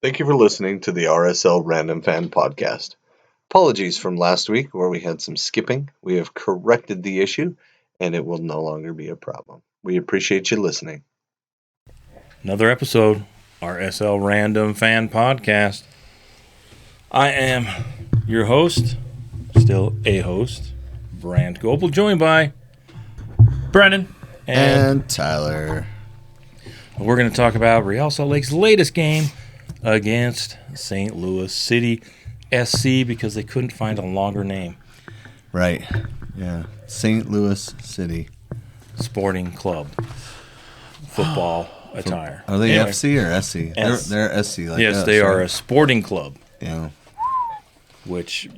Thank you for listening to the RSL Random Fan Podcast. Apologies from last week where we had some skipping. We have corrected the issue, and it will no longer be a problem. We appreciate you listening. Another episode, RSL Random Fan Podcast. I am your host, still a host, Brandt Goebel, joined by Brennan and Tyler. We're going to talk about Real Salt Lake's latest game against St. Louis City SC because they couldn't find a longer name. Right. Yeah. St. Louis City Sporting Club. Football attire. Are they FC or SC? S. They're SC. Like yes, us, they are right? a sporting club. Yeah. Which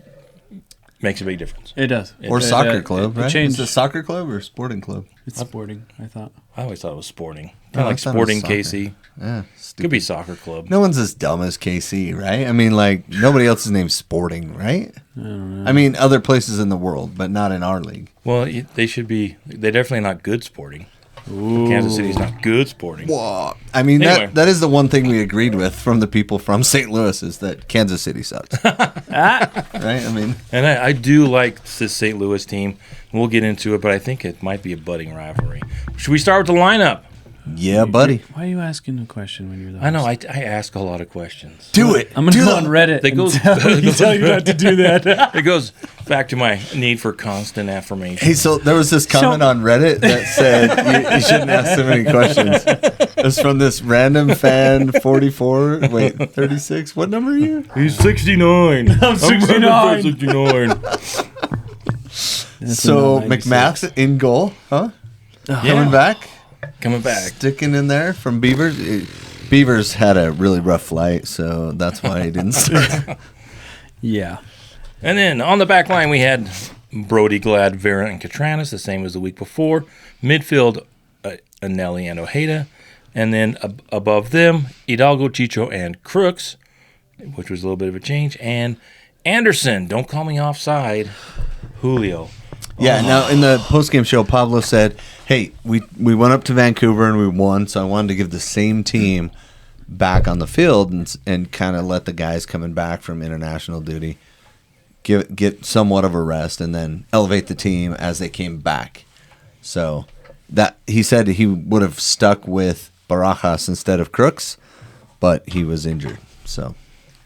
makes a big difference. It does. Or soccer club, right? changed. Is it soccer club or sporting club? It's sporting, I thought. I always thought it was sporting. No, Kind of like I thought it was Sporting soccer. KC. Yeah. Could Stupid. be soccer club. No one's as dumb as KC, right? I mean, like, nobody else's name's sporting, right? I don't know. I mean, other places in the world, but not in our league. Well, they should be. They're definitely not good sporting. Kansas City's not good sporting. Whoa. I mean, Anyway. that is the one thing we agreed with from the people from St. Louis is that Kansas City sucks. Right? I mean, And I do like this St. Louis team. We'll get into it, but I think it might be a budding rivalry. Should we start with the lineup? yeah, buddy. Why are you asking a question when you're the I know, host? I ask a lot of questions. Do it. I'm going to go on Reddit That and goes- tell you not to do that. It goes back to my need for constant affirmation. Hey, so there was this comment on Reddit that said you shouldn't ask so many questions. It's from this random fan 44. Wait, 36? What number are you? He's 69. I'm 69. 69. So McMath in goal, huh? Coming back, Coming back. sticking in there from Beavers. Beavers had a really rough flight, so that's why he didn't start. Yeah. And then on the back line, we had Brody, Glad, Vera, and Catranis, the same as the week before. Midfield, Anelli and Ojeda. And then above them, Hidalgo, Chicho, and Crooks, which was a little bit of a change. And Anderson, don't call me offside, Julio. Yeah, now in the postgame show, Pablo said, hey, we went up to Vancouver and we won, so I wanted to give the same team back on the field and kind of let the guys coming back from international duty get somewhat of a rest and then elevate the team as they came back. So that he said he would have stuck with Barajas instead of Crooks, but he was injured. So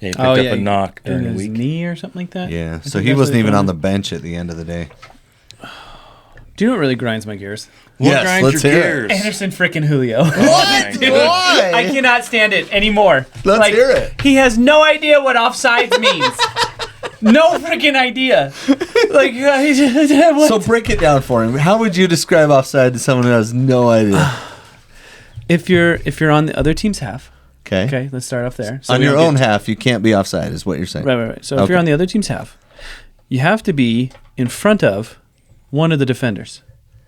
Yeah, he picked up a knock during the his week. knee or something like that. yeah, I so think he that's wasn't what even they on the call bench at the end of the day. it. Do you know what really grinds my gears? What Yes, grinds let's your hear gears? it. Anderson freaking Julio. What? Dude, Why? I cannot stand it anymore. Let's hear it. He has no idea what offsides means. No freaking idea. Like, what? So break it down for him. How would you describe offside to someone who has no idea? if you're on the other team's half, Okay. okay, let's start off there. So On we your don't own get- half, you can't be offside, is what you're saying. Right. So if Okay. you're on the other team's half, you have to be in front of one of the defenders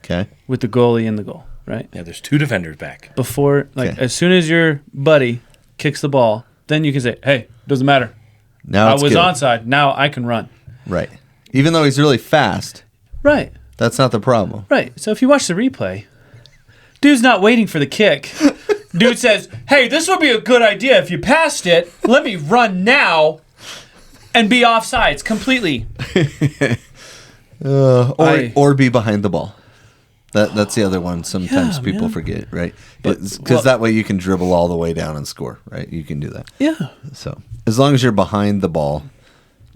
Okay. with the goalie in the goal, right? Yeah, there's two defenders back. Before, like, Okay. as soon as your buddy kicks the ball, then you can say, hey, doesn't matter. Now I it's was good. onside. Now I can run. Right. Even though he's really fast, Right. that's not the problem. Right. So if you watch the replay, dude's not waiting for the kick. Dude says, hey, this would be a good idea if you passed it. Let me run now and be offsides completely. Or be behind the ball. That's the other one. Sometimes Yeah, people man. forget, right? But- Because that way you can dribble all the way down and score, right? You can do that. Yeah. So as long as you're behind the ball,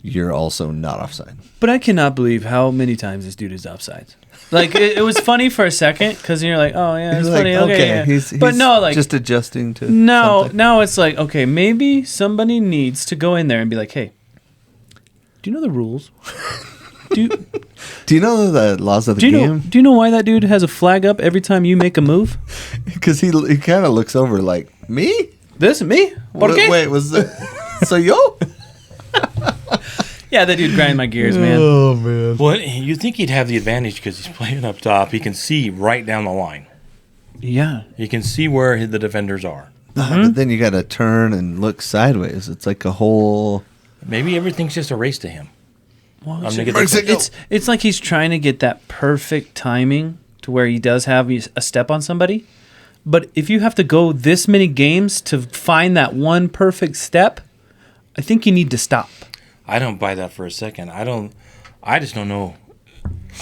you're also not offside. But I cannot believe how many times this dude is offsides. Like, it was funny for a second because you're like, oh, yeah, it's You're funny. like, Okay, yeah. he's But no, like, just adjusting to no, something. now it's like, okay, maybe somebody needs to go in there and be like, hey, do you know the rules? Do Do you know the laws of the you know? game? Do you know why that dude has a flag up every time you make a move? Because he kind of looks over like, me? This me? ¿Por qué? Wait, was it? So yo? Yeah, that dude grind my gears, man. Oh, man. Well, you think he'd have the advantage because he's playing up top. He can see right down the line. Yeah. He can see where the defenders are. But then you got to turn and look sideways. It's like a whole... Maybe everything's just a race to him. Well, I'm gonna get the it's like he's trying to get that perfect timing to where he does have a step on somebody, But if you have to go this many games to find that one perfect step, I think you need to stop. I don't buy that for a second. I just don't know.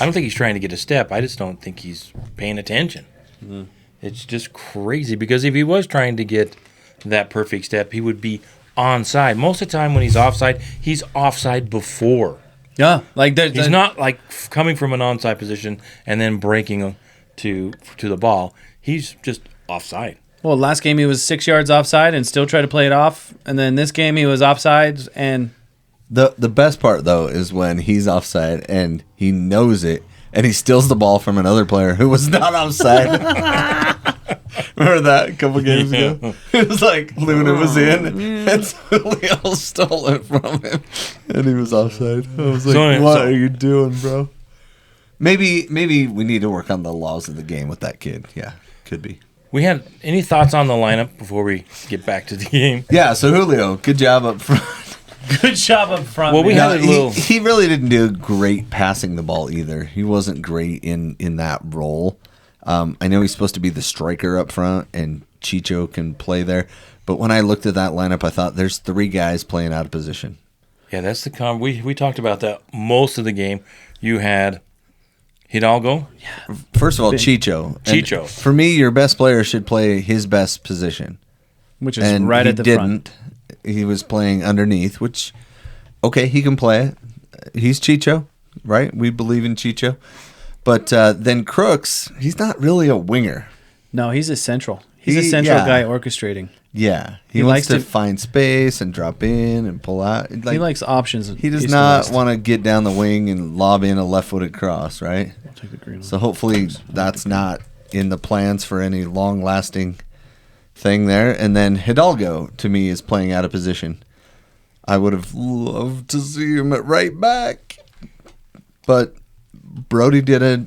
I don't think he's trying to get a step. I just don't think he's paying attention. Mm-hmm. It's just crazy because if he was trying to get that perfect step, he would be onside. Most of the time when he's offside before. Yeah, like he's not like coming from an onside position and then breaking to the ball. He's just offside. Well, last game he was 6 yards offside and still tried to play it off, and then this game he was offside and. The best part though is when he's offside and he knows it and he steals the ball from another player who was not offside. Remember that a couple games ago? It was like Luna was in and Julio stole it from him and he was offside. I was like, what are you doing, bro? Maybe we need to work on the laws of the game with that kid. Yeah, could be. We had any thoughts on the lineup before we get back to the game? Yeah, so Julio, good job up front. Good job up front. Well, we had a little. He really didn't do great passing the ball either. He wasn't great in that role. I know he's supposed to be the striker up front, and Chicho can play there. But when I looked at that lineup, I thought there's 3 guys playing out of position. Yeah, that's the we talked about that most of the game. You had Hidalgo. Yeah. First of all, Chicho. Chicho. For me, your best player should play his best position, which is right at the front. He was playing underneath, which, okay, he can play it. He's Chicho, right? We believe in Chicho. But then Crooks, he's not really a winger. No, he's a central. He's a central guy orchestrating. Yeah. He likes to find space and drop in and pull out. He likes options. He does not want to get down the wing and lob in a left-footed cross, right? I'll take the green one. So hopefully that's not in the plans for any long-lasting thing there. And then Hidalgo, to me, is playing out of position. I would have loved to see him at right back. But Brody did a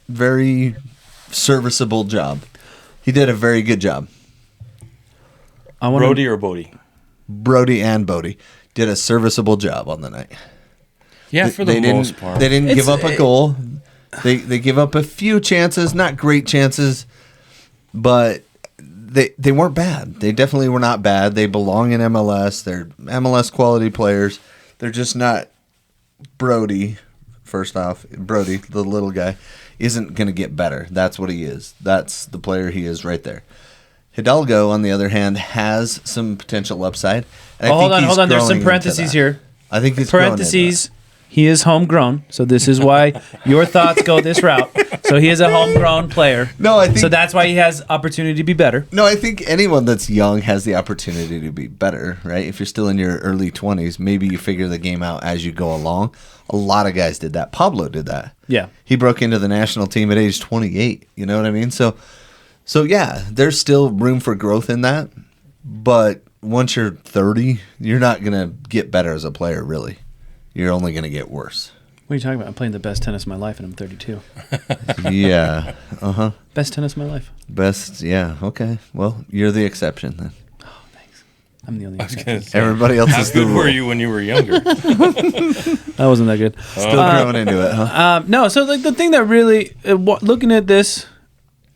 very serviceable job. He did a very good job. Brody or Bodie? Brody and Bodie did a serviceable job on the night. Yeah, for the most part. They didn't give up a goal. They give up a few chances, not great chances, but they weren't bad. They definitely were not bad. They belong in MLS. They're MLS quality players. They're just not Brody. First off, Brody, the little guy, isn't going to get better. That's what he is. That's the player he is right there. Hidalgo, on the other hand, has some potential upside. Hold on. There's some parentheses here. I think he's parentheses. He is homegrown, so this is why your thoughts go this route. So he is a homegrown player. No, I think so that's why he has opportunity to be better. No, I think anyone that's young has the opportunity to be better, right? If you're still in your early 20s, maybe you figure the game out as you go along. A lot of guys did that. Pablo did that. Yeah. He broke into the national team at age 28. You know what I mean? So yeah, there's still room for growth in that. But once you're 30, you're not going to get better as a player, really. You're only going to get worse. What are you talking about? I'm playing the best tennis of my life, and I'm 32. Yeah. Uh-huh. Best tennis of my life. Best, yeah. Okay. Well, you're the exception then. Oh, thanks. I'm the only exception. Everybody else is the rule. How good were you when you were younger? That wasn't that good. Still growing into it, huh? No, so like the thing that really, looking at this,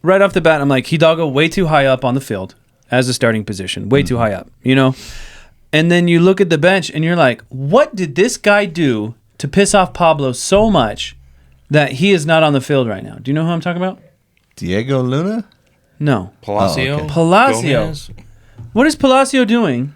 right off the bat, I'm like, Hidalgo way too high up on the field as a starting position. Way too high up, you know? And then you look at the bench and you're like, what did this guy do to piss off Pablo so much that he is not on the field right now? Do you know who I'm talking about? Diego Luna? No. Palacio? Oh, okay. Palacio. Gomez? What is Palacio doing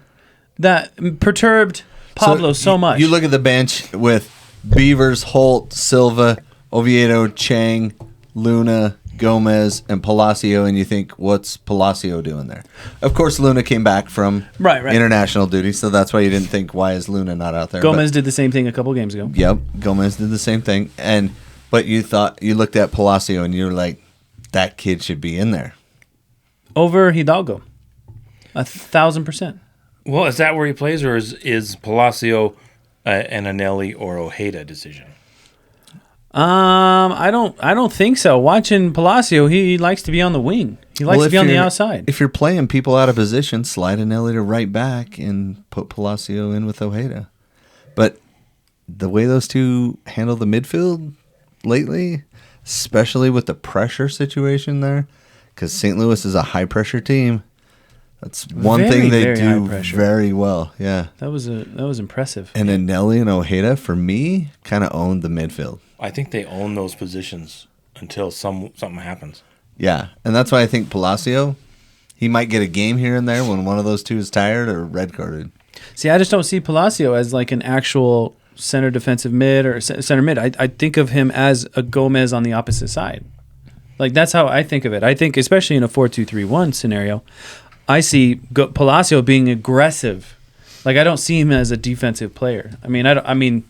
that perturbed Pablo so much? You look at the bench with Beavers, Holt, Silva, Oviedo, Chang, Luna, Gomez, and Palacio, and you think, what's Palacio doing there? Of course, Luna came back from right. international duty, so that's why you didn't think, why is Luna not out there? Gomez did the same thing a couple games ago. Yep, Gomez did the same thing. But you looked at Palacio, and you were like, that kid should be in there. Over Hidalgo. 1,000%. Well, is that where he plays, or is Palacio an Anelli or Ojeda decision? I don't think so. Watching Palacio, he likes to be on the wing. He likes to be on the outside. If you're playing people out of position, slide Anelli to right back and put Palacio in with Ojeda. But the way those two handle the midfield lately, especially with the pressure situation there, because St. Louis is a high-pressure team. That's one Very, thing they very do high pressure. very well. Yeah. That was impressive. And Anelli and Ojeda, for me, kind of owned the midfield. I think they own those positions until something happens. Yeah, and that's why I think Palacio, he might get a game here and there when one of those two is tired or red carded. See, I just don't see Palacio as like an actual center defensive mid or center mid. I think of him as a Gomez on the opposite side. Like, that's how I think of it. I think, especially in a 4-2-3-1 scenario, I see Palacio being aggressive. Like, I don't see him as a defensive player. I mean,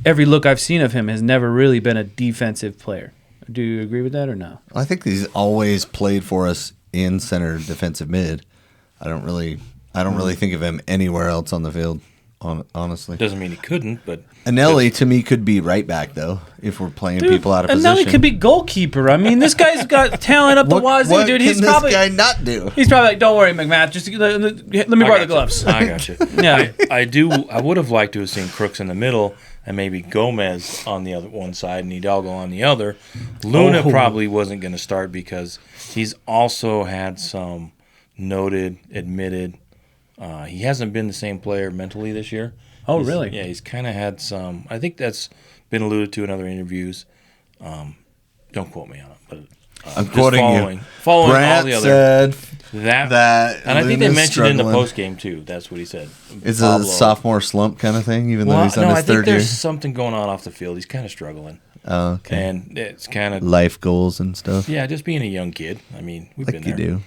every look I've seen of him has never really been a defensive player. Do you agree with that or no? I think he's always played for us in center defensive mid. I don't really think of him anywhere else on the field, honestly. Doesn't mean he couldn't, but Anelli, to me, could be right back, though, if we're playing people out of position. Anelli could be goalkeeper. I mean, this guy's got talent up the wazoo, what dude. can He's this probably guy not do? He's probably like, don't worry, McMath. Just let me borrow the gloves. I got you. Yeah. I would have liked to have seen Crooks in the middle and maybe Gomez on the other one side and Hidalgo on the other. Luna probably wasn't going to start because he's also had some admitted. He hasn't been the same player mentally this year. Oh, really? Yeah, he's kind of had some. I think that's been alluded to in other interviews. Don't quote me on it, but I'm just quoting following you. all Brandt the other said that, and I think they Luna's mentioned in the struggling. post game too. That's what he said. It's Pablo. a sophomore slump kind of thing, even though Well, he's on no, his I think third year. there's something going on off the field. He's kind of struggling, Oh, okay. and it's kind of Life goals and stuff. yeah, just being a young kid. I mean, we've Like been you there. do.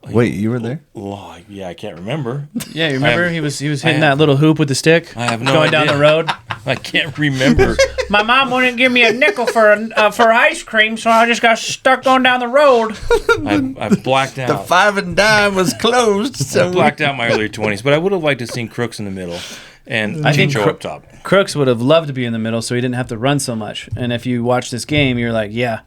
Wait, you were there? Oh, yeah, I can't remember. Yeah, you remember he was hitting have- that little hoop with the stick. I have no going down idea. the road. I can't remember. My mom wouldn't give me a nickel for ice cream, so I just got stuck going down the road. I've blacked out. The 5 and dime was closed. I So blacked out my early 20s, but I would have liked to have seen Crooks in the middle and I think Chicho up top. Crooks would have loved to be in the middle, so he didn't have to run so much. And if you watch this game, you're like, yeah,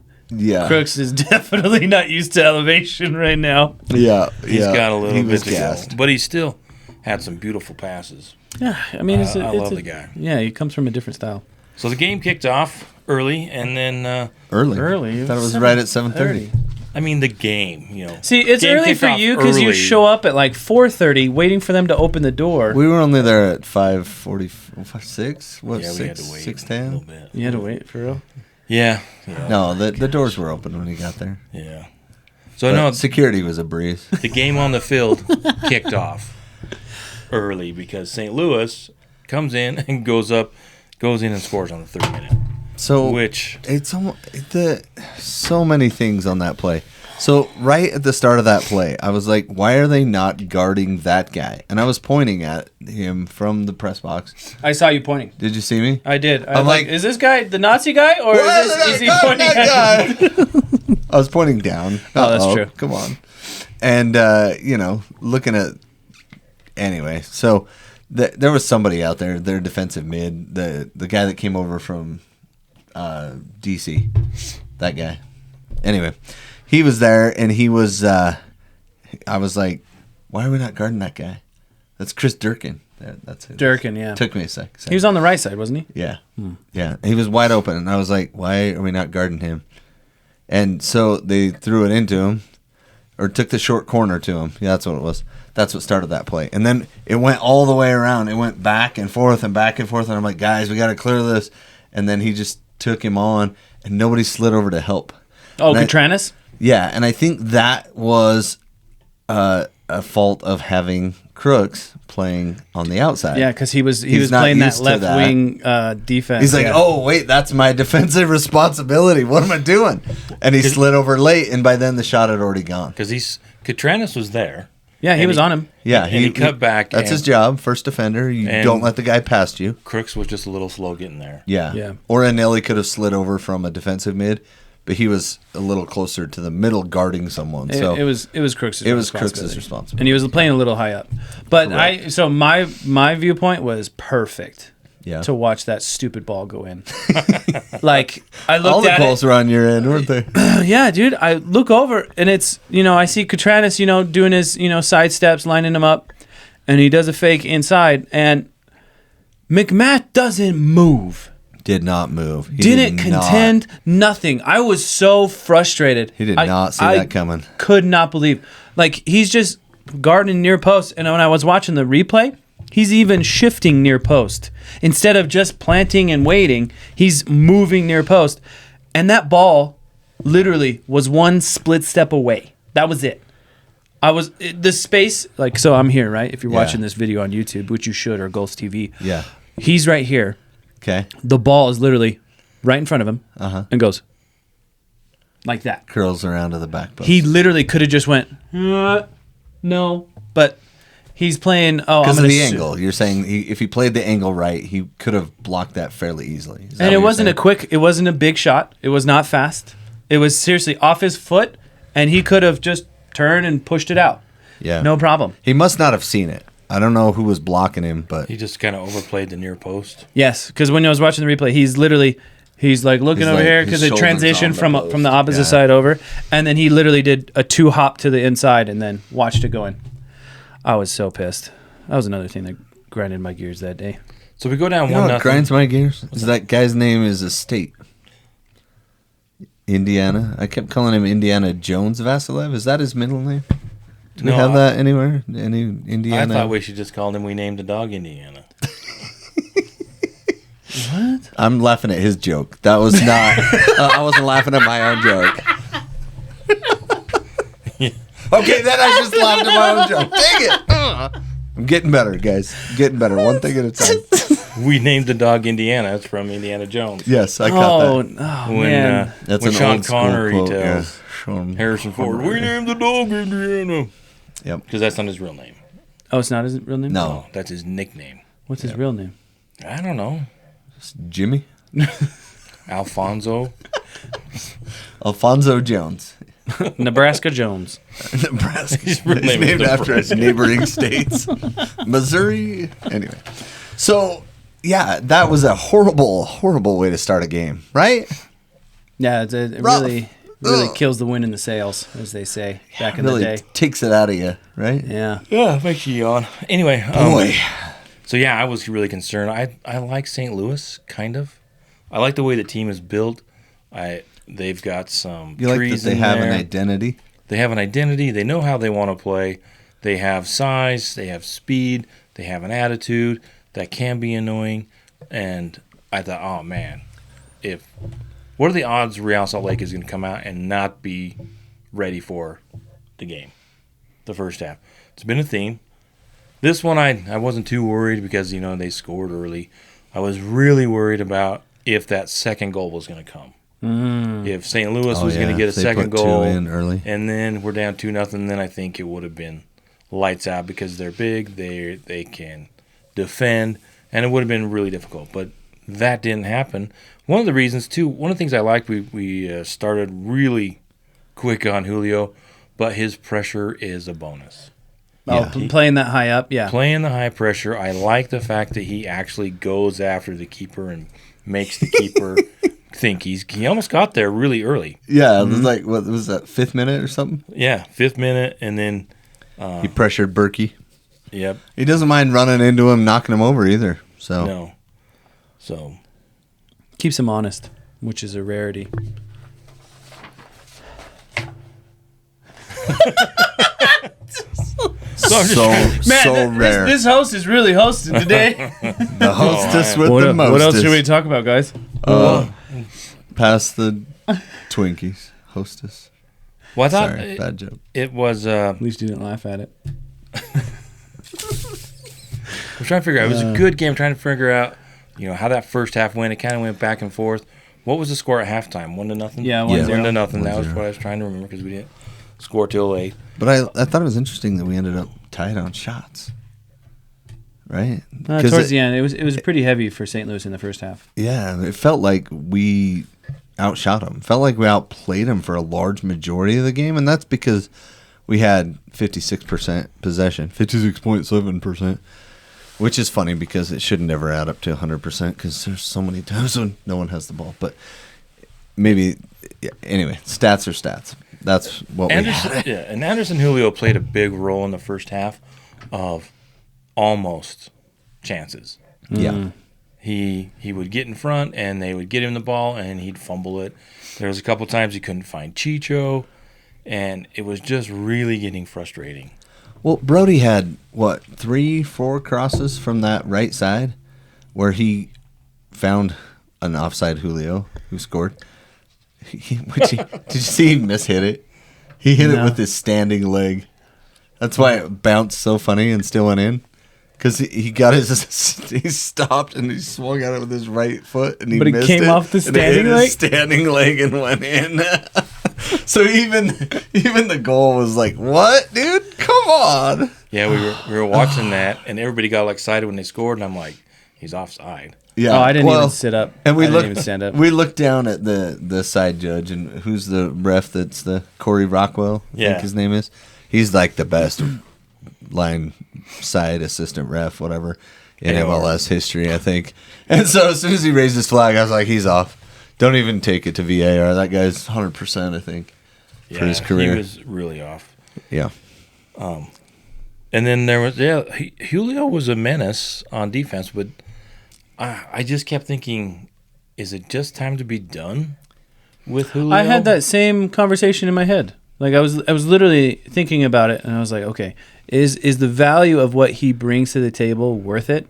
Crooks is definitely not used to elevation right now. yeah, He's got a little he bit was to go, gassed. but he still had some beautiful passes. Yeah, I mean, I love the guy. Yeah, he comes from a different style. So the game kicked off early, and then Early. I thought it was right at 7:30. I mean the game. See, it's Game early kicked for off you because you early. show up at like 4:30, waiting for them to open the door. We were only there at 5:46. What? Yeah, we had to 6? wait 6:10. a little bit. You had to wait for real. Yeah. No, the doors were open when he got there. Yeah. So But no, security was a breeze. the game on the field kicked off early because St. Louis comes in and goes in and scores on the 3rd minute. So Which it's so many things on that play. So right at the start of that play, I was like, why are they not guarding that guy? And I was pointing at him from the press box. I saw you pointing. Did you see me? I did. I'm I'm like, is this guy the Nazi guy or Why is he guarding pointing at that guy? I was pointing down. Oh, that's Uh-oh, true. Come on. And, looking at... Anyway, so there was somebody out there, their defensive mid, the guy that came over from D.C., that guy. Anyway, he was there, and he was... I was like, why are we not guarding that guy? That's Chris Durkin. That's it. Durkin, yeah. Took me a sec. He was on the right side, wasn't he? Yeah. Yeah. He was wide open. And I was like, why are we not guarding him? And so they threw it into him or took the short corner to him. Yeah, that's what it was. That's what started that play. And then it went all the way around. It went back and forth and back and forth. And I'm like, guys, we got to clear this. And then he just took him on and nobody slid over to help. Oh, And Catranis? Yeah. And I think that was a fault of having Crooks playing on the outside. Yeah, because he was He's not playing that used to left that. wing defense. He's like, yeah. oh, wait, that's my defensive responsibility. What am I doing? And he slid over late, and by then the shot had already gone. because Catranis was there. Yeah, he and was on him. Yeah, and he cut back. That's and his job, first defender. You and- don't let the guy past you. Crooks was just a little slow getting there. Yeah. Yeah. Or Anelli could have slid over from a defensive mid, but he was a little closer to the middle guarding someone. So It was Crooks' it was Crooks' responsibility. responsibility. And he was playing a little high up. But Correct. so my viewpoint was perfect Yeah. to watch that stupid ball go in. Like I looked All the at goals it. were on your end, weren't they? Yeah, dude. I look over and it's I see Catranis, doing his side steps, lining him up, and he does a fake inside, and McMath doesn't move. Did not move. He Didn't did not- contend, nothing. I was so frustrated. He did not see that coming. Could not believe. Like, he's just guarding near post. And when I was watching the replay, he's even shifting near post. Instead of just planting and waiting, he's moving near post. And that ball literally was one split step away. That was it. The space, like, so I'm here, right? If you're watching this video on YouTube, which you should, or Gulfs TV. Yeah. He's right here. Okay. The ball is literally right in front of him and goes like that. Curls around to the back post. He literally could have just went, no. But he's playing, because of the angle. You're saying if he played the angle right, he could have blocked that fairly easily. And it wasn't it wasn't a big shot. It was not fast. It was seriously off his foot, and he could have just turned and pushed it out. Yeah. No problem. He must not have seen it. I don't know who was blocking him, but He just kind of overplayed the near post. Yes, because when I was watching the replay, he's like looking over like, here his because it shoulder's transitioned on the from post. the opposite Yeah. side over, and then he literally did a 2-hop to the inside and then watched it go in. I was so pissed. That was another thing that grinded my gears that day. So we go down you know 1-0. what grinds my gears? Is that guy's name is a state. Indiana. I kept calling him Indiana Jones Vasilev. Is that his middle name? Do we have that anywhere? Any Indiana? I thought we should just call him. We named the dog Indiana. What? I'm laughing at his joke. That was not. I wasn't laughing at my own joke. Okay, then I just laughed at my own joke. Dang it! I'm getting better, guys. Getting better. One thing at a time. We named the dog Indiana. It's from Indiana Jones. Yes, I caught that. Oh When man. That's when an Sean old school Connery quote, tells yeah. Harrison Ford, "We named the dog Indiana." Yep. Because that's not his real name. Oh, it's not his real name? No, That's his nickname. What's his real name? I don't know. it's Jimmy Alfonso. Alfonso Jones. Nebraska Jones. Nebraska. His real It's name is named after Nebraska. neighboring states. Missouri. Anyway. So, yeah, that was a horrible, horrible way to start a game, right? Yeah, it Rough. really Ugh. kills the wind in the sails, as they say back in really the day. takes it out of you, right? Yeah. Yeah, makes you yawn. Anyway. Boy. So yeah, I was really concerned. I like St. Louis, kind of. I like the way the team is built. They've got some You like that trees they in have there. an identity? They have an identity. They know how they want to play. They have size. They have speed. They have an attitude that can be annoying. And I thought, oh man, what are the odds Real Salt Lake is going to come out and not be ready for the game, the first half? It's been a theme. This one I wasn't too worried because they scored early. I was really worried about if that second goal was going to come. If St. Louis was going to get a They second put two goal in early. and then we're down 2-0, then I think it would have been lights out because they're big, they can defend, and it would have been really difficult. But that didn't happen. One of the reasons, too, one of the things I liked, we started really quick on Julio, but his pressure is a bonus. Oh, playing that high up, yeah. Playing the high pressure, I like the fact that he actually goes after the keeper and makes the keeper think he almost got there really early. Yeah, it was like, what was that, 5th minute or something? Yeah, 5th minute, and then He pressured Berkey. yep, He doesn't mind running into him, knocking him over either. So no, so Keeps him honest, which is a rarity. so rare. This host is really hosting today. The hostess with the mostest. what else should we talk about, guys? Pass the Twinkies. Hostess. well, I thought Sorry, bad joke. it was. At least you didn't laugh at it. I was trying to figure out. It was a good game. Trying to figure out, how that first half went. It kind of went back and forth. What was the score at halftime? 1-0. Yeah, 1-0. 1-0. 1-0. That was 1-0. what I was trying to remember because we didn't score till late. But I thought it was interesting that we ended up tied on shots. Right? Towards the end, it was pretty heavy for St. Louis in the first half. Yeah, it felt like we outshot them. Felt like we outplayed them for a large majority of the game, and that's because we had 56% possession, 56.7%, which is funny because it should never add up to 100% because there's so many times when no one has the ball. But maybe, anyway, stats are stats. That's what we had. And Anderson Julio played a big role in the first half of almost chances. Yeah. he would get in front, and they would get him the ball, and he'd fumble it. There was a couple times he couldn't find Chicho, and it was just really getting frustrating. Well, Brody had, 3-4 crosses from that right side where he found an offside Julio who scored. Did you see he mishit it? He hit it with his standing leg. That's why it bounced so funny and still went in. Because he got he stopped and he swung at it with his right foot and he missed it. But it came off the standing leg? leg? His standing leg and went in. So even the goal was like, what, dude? Come on. Yeah, we were watching that, and everybody got excited when they scored, and I'm like, he's offside. Yeah. Oh, I didn't even sit up. And I didn't even stand up. We looked down at the side judge, and who's the ref that's the Corey Rockwell, I think his name is. He's like the best line side assistant ref, whatever, in MLS history, I think. And so as soon as he raised his flag, I was like, he's off. Don't even take it to VAR. That guy's 100%, I think, for his career. He was really off. Yeah. And then there was, Julio was a menace on defense, but I just kept thinking, is it just time to be done with Julio? I had that same conversation in my head. Like I was literally thinking about it, and I was like, okay, is the value of what he brings to the table worth it?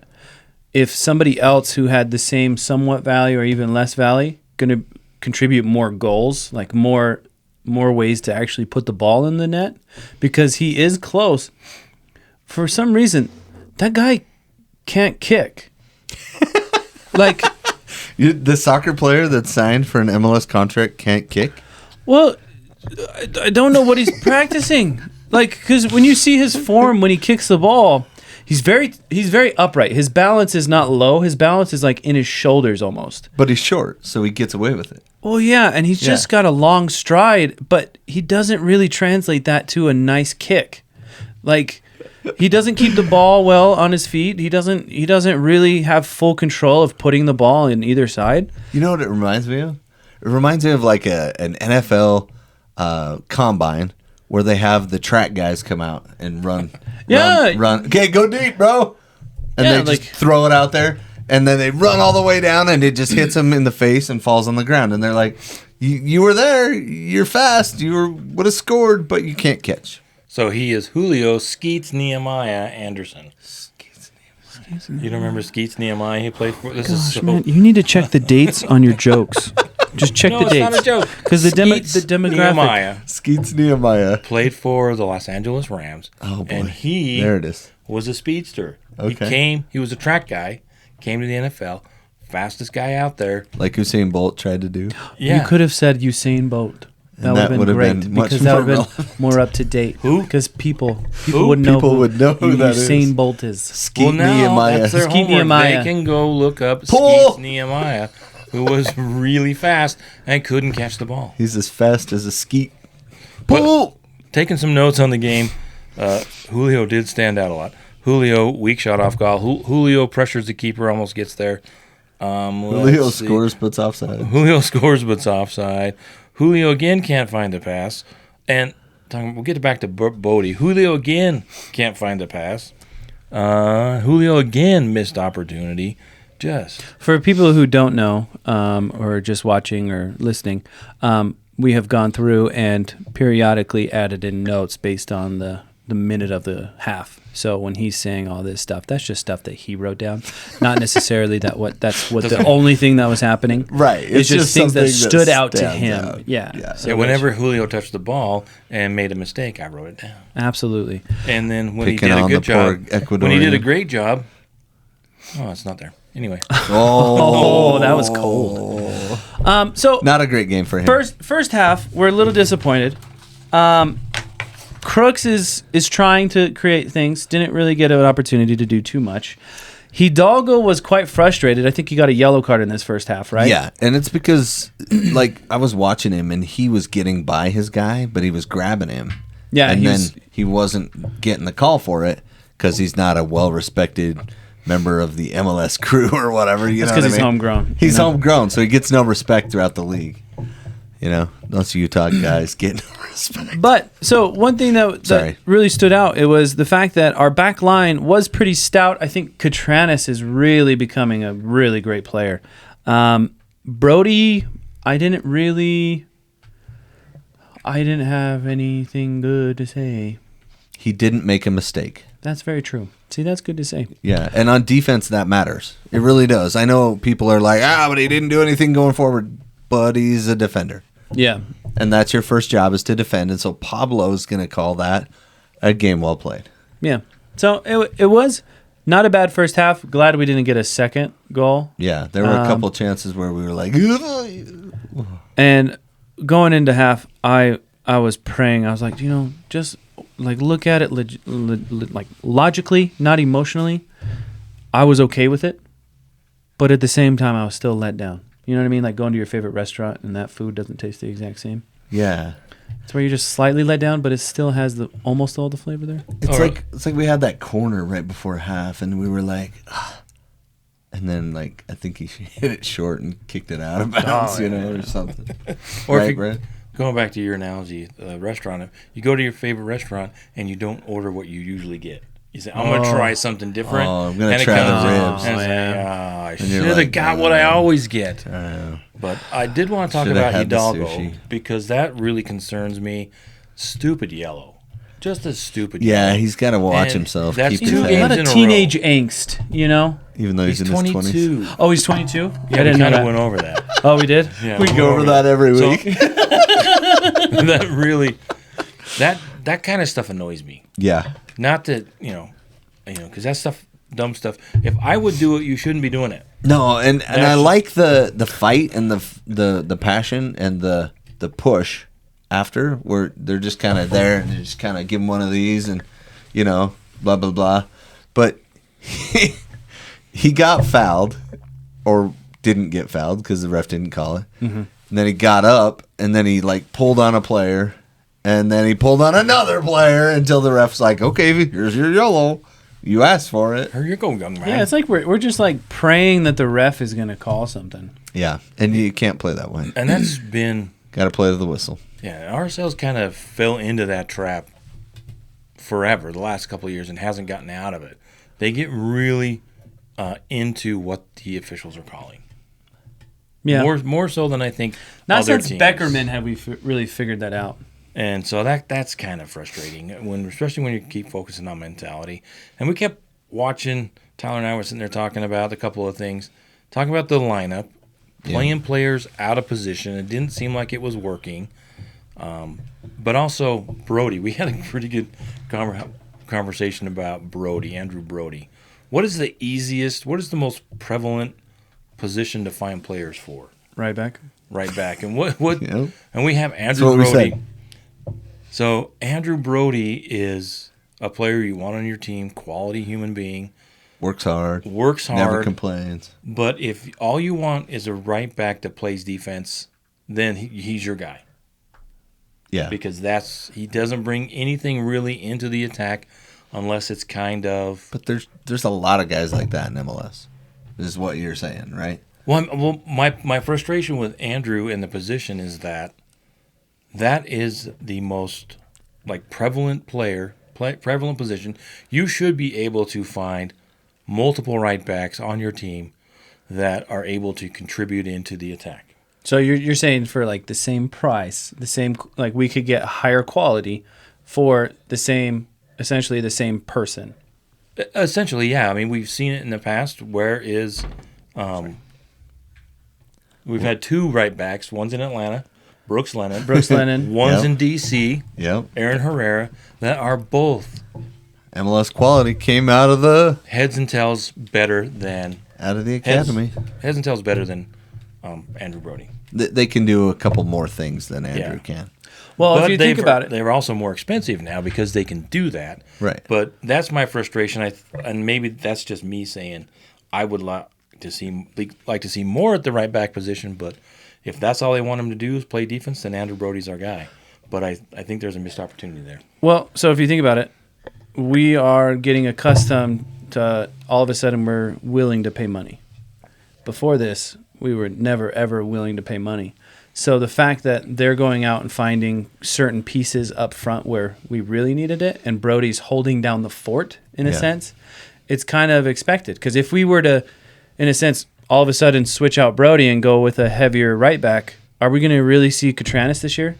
If somebody else who had the same somewhat value or even less value going to contribute more goals, like more ways to actually put the ball in the net, because he is close. For some reason, that guy can't kick. Like the soccer player that signed for an MLS contract can't kick? Well, I don't know what he's practicing. Like, because when you see his form when he kicks the ball, he's very upright. His balance is not low. His balance is like in his shoulders almost. But he's short, so he gets away with it. Well, yeah, and he's just got a long stride, but he doesn't really translate that to a nice kick. Like, he doesn't keep the ball well on his feet. He doesn't really have full control of putting the ball in either side. You know what it reminds me of? It reminds me of like an NFL combine where they have the track guys come out and run. Okay, go deep, bro. And they just throw it out there, and then they run all the way down, and it just hits them in the face and falls on the ground. And they're like, "You were there. You're fast. Would have scored, but you can't catch." So he is Julio Skeets Nehemiah Anderson. You don't remember Skeets Nehemiah? He played for. Man, you need to check the dates on your jokes. Just check the dates. No, it's not a joke. Because the demographic. Nehemiah Skeets Nehemiah played for the Los Angeles Rams. Oh boy! And he there it is. Was a speedster. Okay. He was a track guy. Came to the NFL, fastest guy out there. Like Usain Bolt tried to do. Yeah. You could have said Usain Bolt. That would have been great because that would have been more up to date. Who? Because people would know who that Usain Bolt is. Skeet Nehemiah. That's their Skeet homework. Nehemiah. They can go look up Skeets Nehemiah, who was really fast and couldn't catch the ball. He's as fast as a skeet. But taking some notes on the game, Julio did stand out a lot. Julio, weak shot off goal. Julio pressures the keeper, almost gets there. Julio scores, but's offside. Julio scores, but's offside. Julio again can't find the pass. And we'll get back to Bodie. Julio again can't find the pass. Julio again missed opportunity. Just for people who don't know, or just watching or listening, we have gone through and periodically added in notes based on the minute of the half. So when he's saying all this stuff, that's just stuff that he wrote down, not necessarily that's what the only thing that was happening. Right, it's just things that stood out to him. Out. Yeah. So whenever Julio touched the ball and made a mistake, I wrote it down. Absolutely. And then when he did a good job, when he did a great job, it's not there. Anyway. Oh, that was cold. So not a great game for him. First half, we're a little disappointed. Crooks is trying to create things. Didn't really get an opportunity to do too much. Hidalgo was quite frustrated. I think he got a yellow card in this first half, right? Yeah, and it's because like I was watching him and he was getting by his guy, but he was grabbing him. Yeah, and then he wasn't getting the call for it because he's not a well-respected member of the MLS crew or whatever. That's because he's homegrown. He's homegrown, so he gets no respect throughout the league. Those Utah guys get no respect. But so one thing that really stood out, it was the fact that our back line was pretty stout. I think Katranis is really becoming a really great player. Brody, I didn't have anything good to say. He didn't make a mistake. That's very true. See, that's good to say. Yeah, and on defense, that matters. It really does. I know people are like, but he didn't do anything going forward. But he's a defender. Yeah. And that's your first job is to defend. And so Pablo's going to call that a game well played. Yeah. So it was not a bad first half. Glad we didn't get a second goal. Yeah, there were a couple chances where we were like... And going into half, I was praying. I was like, just like look at it like logically, not emotionally. I was okay with it. But at the same time, I was still let down. You know what I mean? Like going to your favorite restaurant and that food doesn't taste the exact same. Yeah. It's where you're just slightly let down, but it still has almost all the flavor there. It's like we had that corner right before half, and we were like, and then like I think he hit it short and kicked it out of bounds, or something. Or right, if Brent? Going back to your analogy, restaurant, you go to your favorite restaurant and you don't order what you usually get. You say, I'm going to try something different. I'm going to try the ribs. I should have got what I always get. But I did want to talk about Hidalgo because that really concerns me. Stupid yellow. Just a stupid yellow. Yeah, he's got to watch himself. That's keep 2 his games a lot in of a teenage row. angst, Even though he's in his 22. 20s. Oh, he's 22? Yeah, I didn't we know kind of that. went over that. Oh, we did? Yeah, We go over that every week. That really, that kind of stuff annoys me. Yeah. Not that, because that stuff, dumb stuff. If I would do it, you shouldn't be doing it. No, and I like the fight and the passion and the push after where they're just kind of there and they just kind of give him one of these and blah blah blah. But he got fouled or didn't get fouled because the ref didn't call it. Mm-hmm. And then he got up and then he like pulled on a player and then he pulled on another player until the ref's like, okay, here's your yellow. You asked for it. Here you go, young man. Yeah, it's like we're just like praying that the ref is going to call something. Yeah, and you can't play that way. And that's been... Got to play to the whistle. Yeah, RSL's kind of fell into that trap forever, the last couple of years, and hasn't gotten out of it. They get really into what the officials are calling. Yeah. More so than I think Not other since teams. Beckerman have we really figured that out. And so that's kind of frustrating, especially when you keep focusing on mentality. And we kept watching, Tyler and I were sitting there talking about a couple of things, talking about the lineup, playing players out of position. It didn't seem like it was working. But also Brody. We had a pretty good conversation about Brody, Andrew Brody. What is the most prevalent position to find players for? Right back. Right back. And what Yep. and we have Andrew Brody. So Andrew Brody is a player you want on your team, quality human being. Works hard. Never complains. But if all you want is a right back that plays defense, then he's your guy. Yeah. Because he doesn't bring anything really into the attack unless it's kind of... But there's a lot of guys like that in MLS. This is what you're saying, right? Well, my frustration with Andrew in the position is that is the most prevalent prevalent position. You should be able to find multiple right backs on your team that are able to contribute into the attack. So you're saying for the same price, the same we could get higher quality for essentially the same person. Essentially, yeah. I mean, we've seen it in the past. We've had two right backs. One's in Atlanta, Brooks Lennon. One's in D.C. Yep. Aaron Herrera. That are both MLS quality came out of the heads and tails better than academy. Heads and tails better than Andrew Brody. They can do a couple more things than Andrew can. Well, but if you think about it, they're also more expensive now because they can do that. Right. But that's my frustration. And maybe that's just me saying I would like to see more at the right back position. But if that's all they want him to do is play defense, then Andrew Brody's our guy. But I think there's a missed opportunity there. Well, so if you think about it, we are getting accustomed to all of a sudden we're willing to pay money. Before this, we were never, ever willing to pay money. So the fact that they're going out and finding certain pieces up front where we really needed it, and Brody's holding down the fort in a sense, it's kind of expected. Because if we were to, in a sense, all of a sudden switch out Brody and go with a heavier right back, are we going to really see Catranis this year?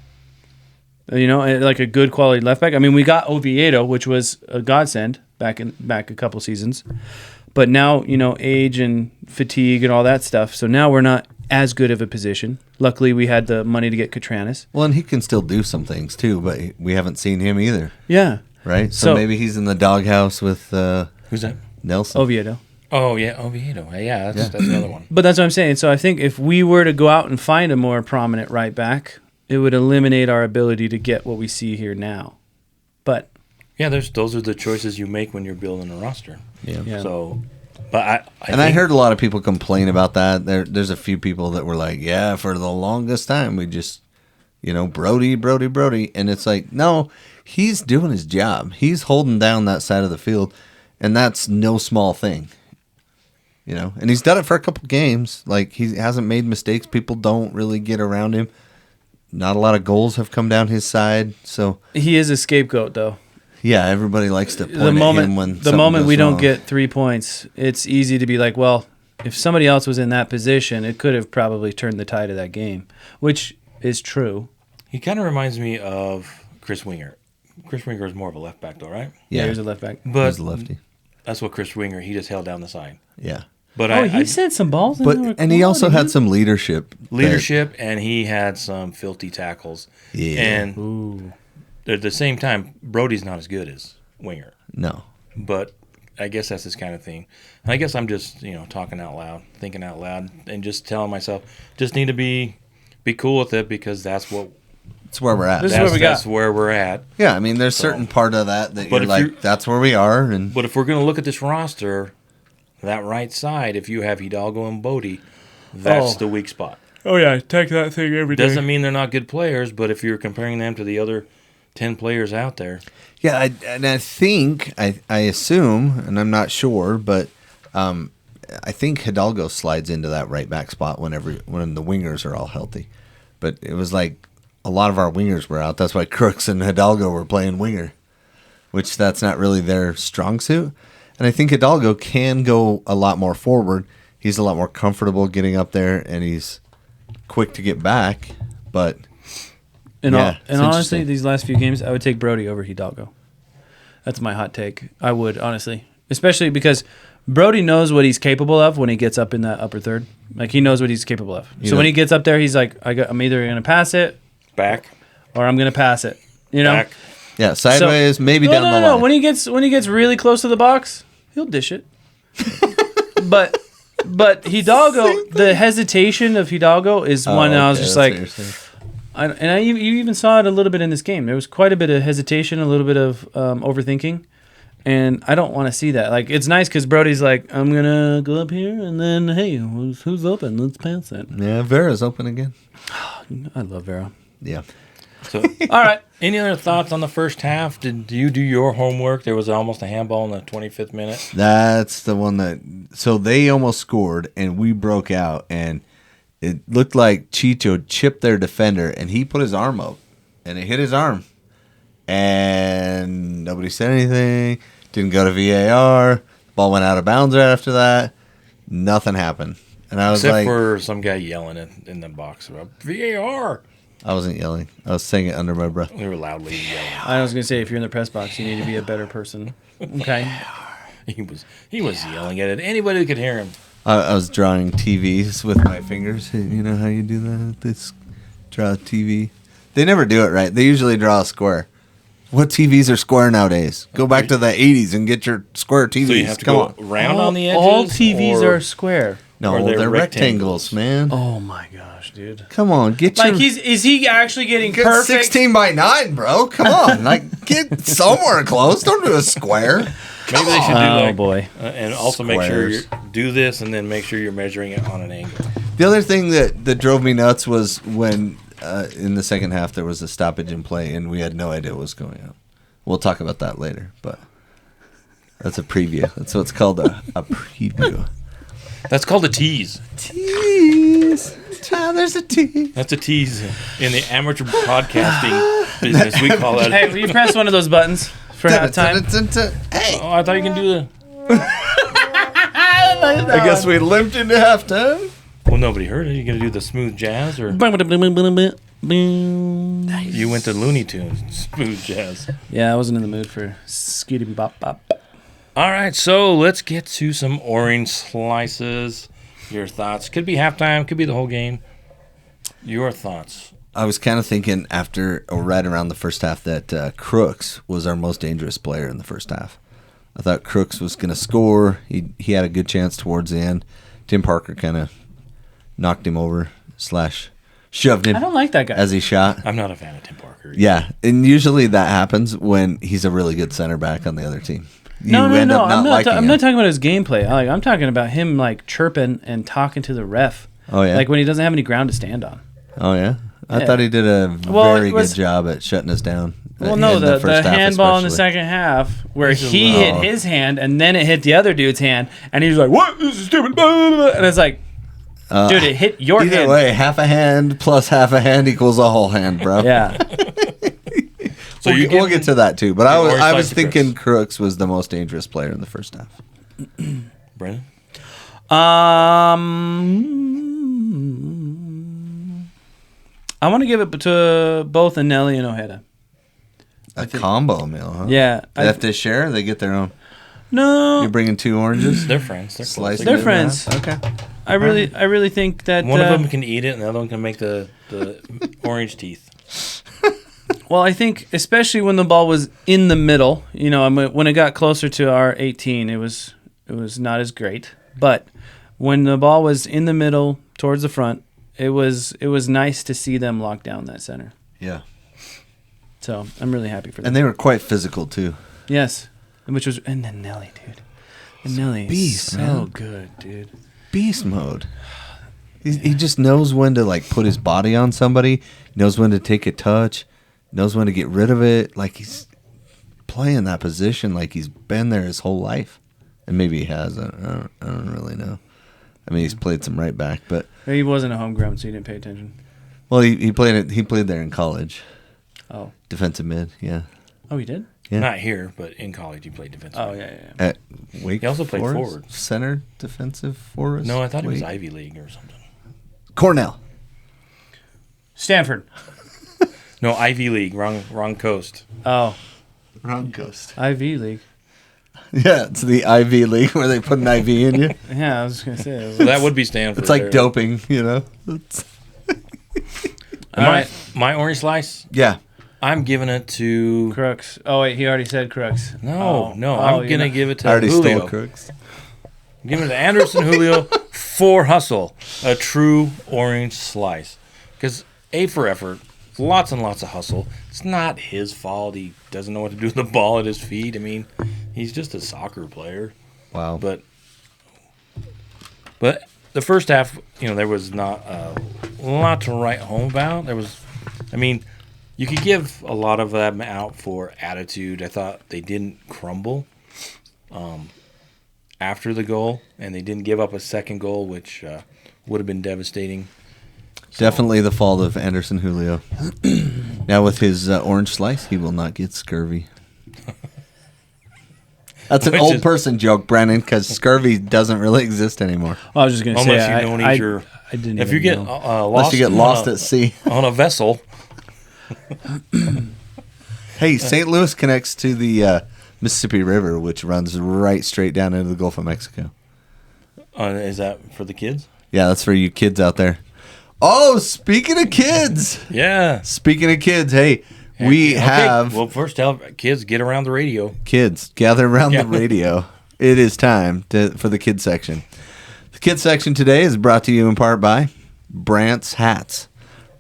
You know, like a good quality left back. I mean, we got Oviedo, which was a godsend back a couple seasons, but now, you know, age and fatigue and all that stuff. So now we're not as good of a position. Luckily, we had the money to get Catranis. Well, and he can still do some things too, but we haven't seen him either. Yeah. Right. So maybe he's in the doghouse with who's that? Nelson. Oviedo. Oh yeah, Oviedo. Yeah, that's another one. But that's what I'm saying. So I think if we were to go out and find a more prominent right back, it would eliminate our ability to get what we see here now. But yeah, those are the choices you make when you're building a roster. yeah. So, but I heard a lot of people complain about that. There's a few people that were like, yeah, for the longest time we just, you know, Brody, and it's like, no, he's doing his job. He's holding down that side of the field, and that's no small thing. You know, and he's done it for a couple games. Like, he hasn't made mistakes. People don't really get around him. Not a lot of goals have come down his side, so He is a scapegoat, though. yeah, everybody likes to point at him when the moment we don't wrong. get 3 points, it's easy to be like, well, if somebody else was in that position, it could have probably turned the tide of that game, which is true. he kind of reminds me of Chris Winger. Chris Winger is more of a left back, though, right? Yeah, Yeah, he was a left back. But he's a lefty. that's what Chris Winger. He just held down the side. Yeah, But He sent some balls in but there. and he also had some leadership. and he had some filthy tackles. Yeah. And Ooh. at the same time, Brody's not as good as Winger. No. But I guess that's this kind of thing. And I guess I'm just, you know, talking out loud, thinking out loud, and just telling myself, just need to be cool with it because that's what That's where we're at. This is what we got. That's where we're at. Yeah, I mean, there's certain part of that But you're if like, you- that's where we are. And But if we're going to look at this roster, that right side, if you have Hidalgo and Bodie, that's the weak spot. Oh, yeah, take that thing every day. Doesn't mean they're not good players, but if you're comparing them to the other 10 players out there, yeah, I think, I assume, and I'm not sure, but I think Hidalgo slides into that right back spot when the wingers are all healthy. But it was like a lot of our wingers were out. That's why Crooks and Hidalgo were playing winger, which that's not really their strong suit. And I think Hidalgo can go a lot more forward. He's a lot more comfortable getting up there, and he's quick to get back. But And, yeah, it's honestly, interesting. these last few games, I would take Brody over Hidalgo. That's my hot take. I would, honestly. Especially because Brody knows what he's capable of when he gets up in that upper third. Like, he knows what he's capable of. So when he gets up there, he's like, I'm either going to pass it back, or I'm going to pass it. You know? back. yeah, sideways, maybe No, down no, the no. line. When he gets really close to the box, he'll dish it. But Hidalgo, the hesitation of Hidalgo is one I was just like, you even saw it a little bit in this game. There was quite a bit of hesitation, a little bit of overthinking, and I don't want to see that. Like, it's nice because Brody's like, I'm gonna go up here, and then hey, who's open? Let's pass it. Yeah, Vera's open again. I love Vera. Yeah. So, All right, any other thoughts on the first half? Did you do your homework? There was almost a handball in the 25th minute. That's the one that. So they almost scored, and we broke out, and it looked like Chicho chipped their defender, and he put his arm up, and it hit his arm, and nobody said anything. Didn't go to VAR. Ball went out of bounds right after that. Nothing happened, and I was Except like, for some guy yelling in the box about VAR. I wasn't yelling. I was saying it under my breath. They were loudly yelling. I was gonna say if you're in the press box, you need to be a better person. Okay. He was yelling at it. Anybody could hear him. I was drawing TVs with my fingers. You know how you do that? This draw a TV. They never do it right. They usually draw a square. What TVs are square nowadays? Go back to the 80s and get your square TVs. So you have to Come go on. round on the edges. All TVs or- are square. No, or they're they're rectangles, man. Oh my gosh, dude. Come on, get Like, your is he actually getting get perfect? 16 by 9, bro. Come on, like get somewhere close. Don't do a square. Maybe they should do Oh like, boy. and also make sure you Squares. do this, and then make sure you're measuring it on an angle. The other thing that drove me nuts was when in the second half there was a stoppage in play and we had no idea what was going on. We'll talk about that later, but that's a preview. That's what's called a preview. That's called a tease. Tease. there's a tease. That's a tease in the amateur podcasting business. We call that. Hey, will you press one of those buttons for halftime? Hey, Oh, I thought you can do the. I guess we limped into halftime. Well, nobody heard it. You gonna do the smooth jazz or you went to Looney Tunes smooth jazz? Yeah, I wasn't in the mood for skitty bop bop. All right, so let's get to some orange slices. Your thoughts? Could be halftime. Could be the whole game. Your thoughts? I was kind of thinking after or right around the first half that Crooks was our most dangerous player in the first half. I thought Crooks was going to score. He had a good chance towards the end. Tim Parker kind of knocked him over / shoved him I don't like that guy. as he shot. I'm not a fan of Tim Parker. Yeah, and usually that happens when he's a really good center back on the other team. No. I'm I'm not talking about his gameplay. I'm talking about him like chirping and talking to the ref. Oh yeah. Like when he doesn't have any ground to stand on. Oh yeah. I Yeah. thought he did a Well, very it was- good job at shutting us down. Well, no, in the first half handball in the especially. second half where He's a he little- hit his hand and then it hit the other dude's hand and he was like, "What? This is stupid!" Blah, blah, blah. And it's like, dude, it hit your Either hand. way, half a hand plus half a hand equals a whole hand, bro. Yeah. So We'll get to that too. But I orange was slice to thinking Crooks was the most dangerous player in the first half. Brennan? I want to give it to both Anelli and Ojeda. A combo meal, huh? Yeah. They have to share. Or they get their own. No, You're bringing 2 oranges. They're friends. They're Slice close. They're it in friends. half? Okay. I really think that One of them can eat it, and the other one can make the orange teeth. Well, I think especially when the ball was in the middle, you know, when it got closer to our 18, it was not as great. But when the ball was in the middle towards the front, it was nice to see them lock down that center. Yeah. So I'm really happy for them. And they were quite physical too. Yes, and then Nelly, dude. And Nelly is beast, so man. good, dude. Beast mode. He just knows when to like put his body on somebody. Knows when to take a touch. Knows when to get rid of it. Like he's playing that position like he's been there his whole life. And maybe he has. I don't really know. I mean, he's played some right back, but He wasn't a homegrown, so he didn't pay attention. well, he played it. He played there in college. Oh, Defensive mid, yeah. he did. Yeah. Not here, but in college he played defensive. Oh yeah. At Wake He also played Forest? forward. Center, defensive forward. No, I thought it was Ivy League or something. Cornell. Stanford. No, Ivy League. Wrong coast. Oh, Wrong coast. Ivy League. Yeah, it's the Ivy League where they put an IV in you. Yeah, I was gonna say. So that would be Stanford. It's like there. doping, you know. It's- All right. My orange slice. yeah. I'm giving it to. Crooks. Oh wait, he already said Crooks. No, Oh, I'm you're gonna not- give it to I already Julio. stole Crooks. Give it to Anderson Julio for hustle, a true orange slice. Because A for effort, lots and lots of hustle. It's not his fault. He doesn't know what to do with the ball at his feet. I mean, he's just a soccer player. Wow. But the first half, there was not a lot to write home about. You could give a lot of them out for attitude. I thought they didn't crumble after the goal, and they didn't give up a second goal, which would have been devastating. Definitely the fault of Anderson Julio. Now with his orange slice, he will not get scurvy. That's an Which old is- person joke, Brennan, because scurvy doesn't really exist anymore. I was just gonna Unless say. you don't I eat your. didn't. If even you get know. lost, Unless you get lost at sea. on a vessel, Hey, St. Louis connects to the Mississippi River, which runs right straight down into the Gulf of Mexico. is that for the kids? Yeah, that's for you kids out there. Oh, speaking of kids. Yeah. Speaking of kids, hey, we Okay, have Well, first tell kids get around the radio. kids gather around Yeah. the radio. It is time for the kids section. The kids section today is brought to you in part by Brandt's hats.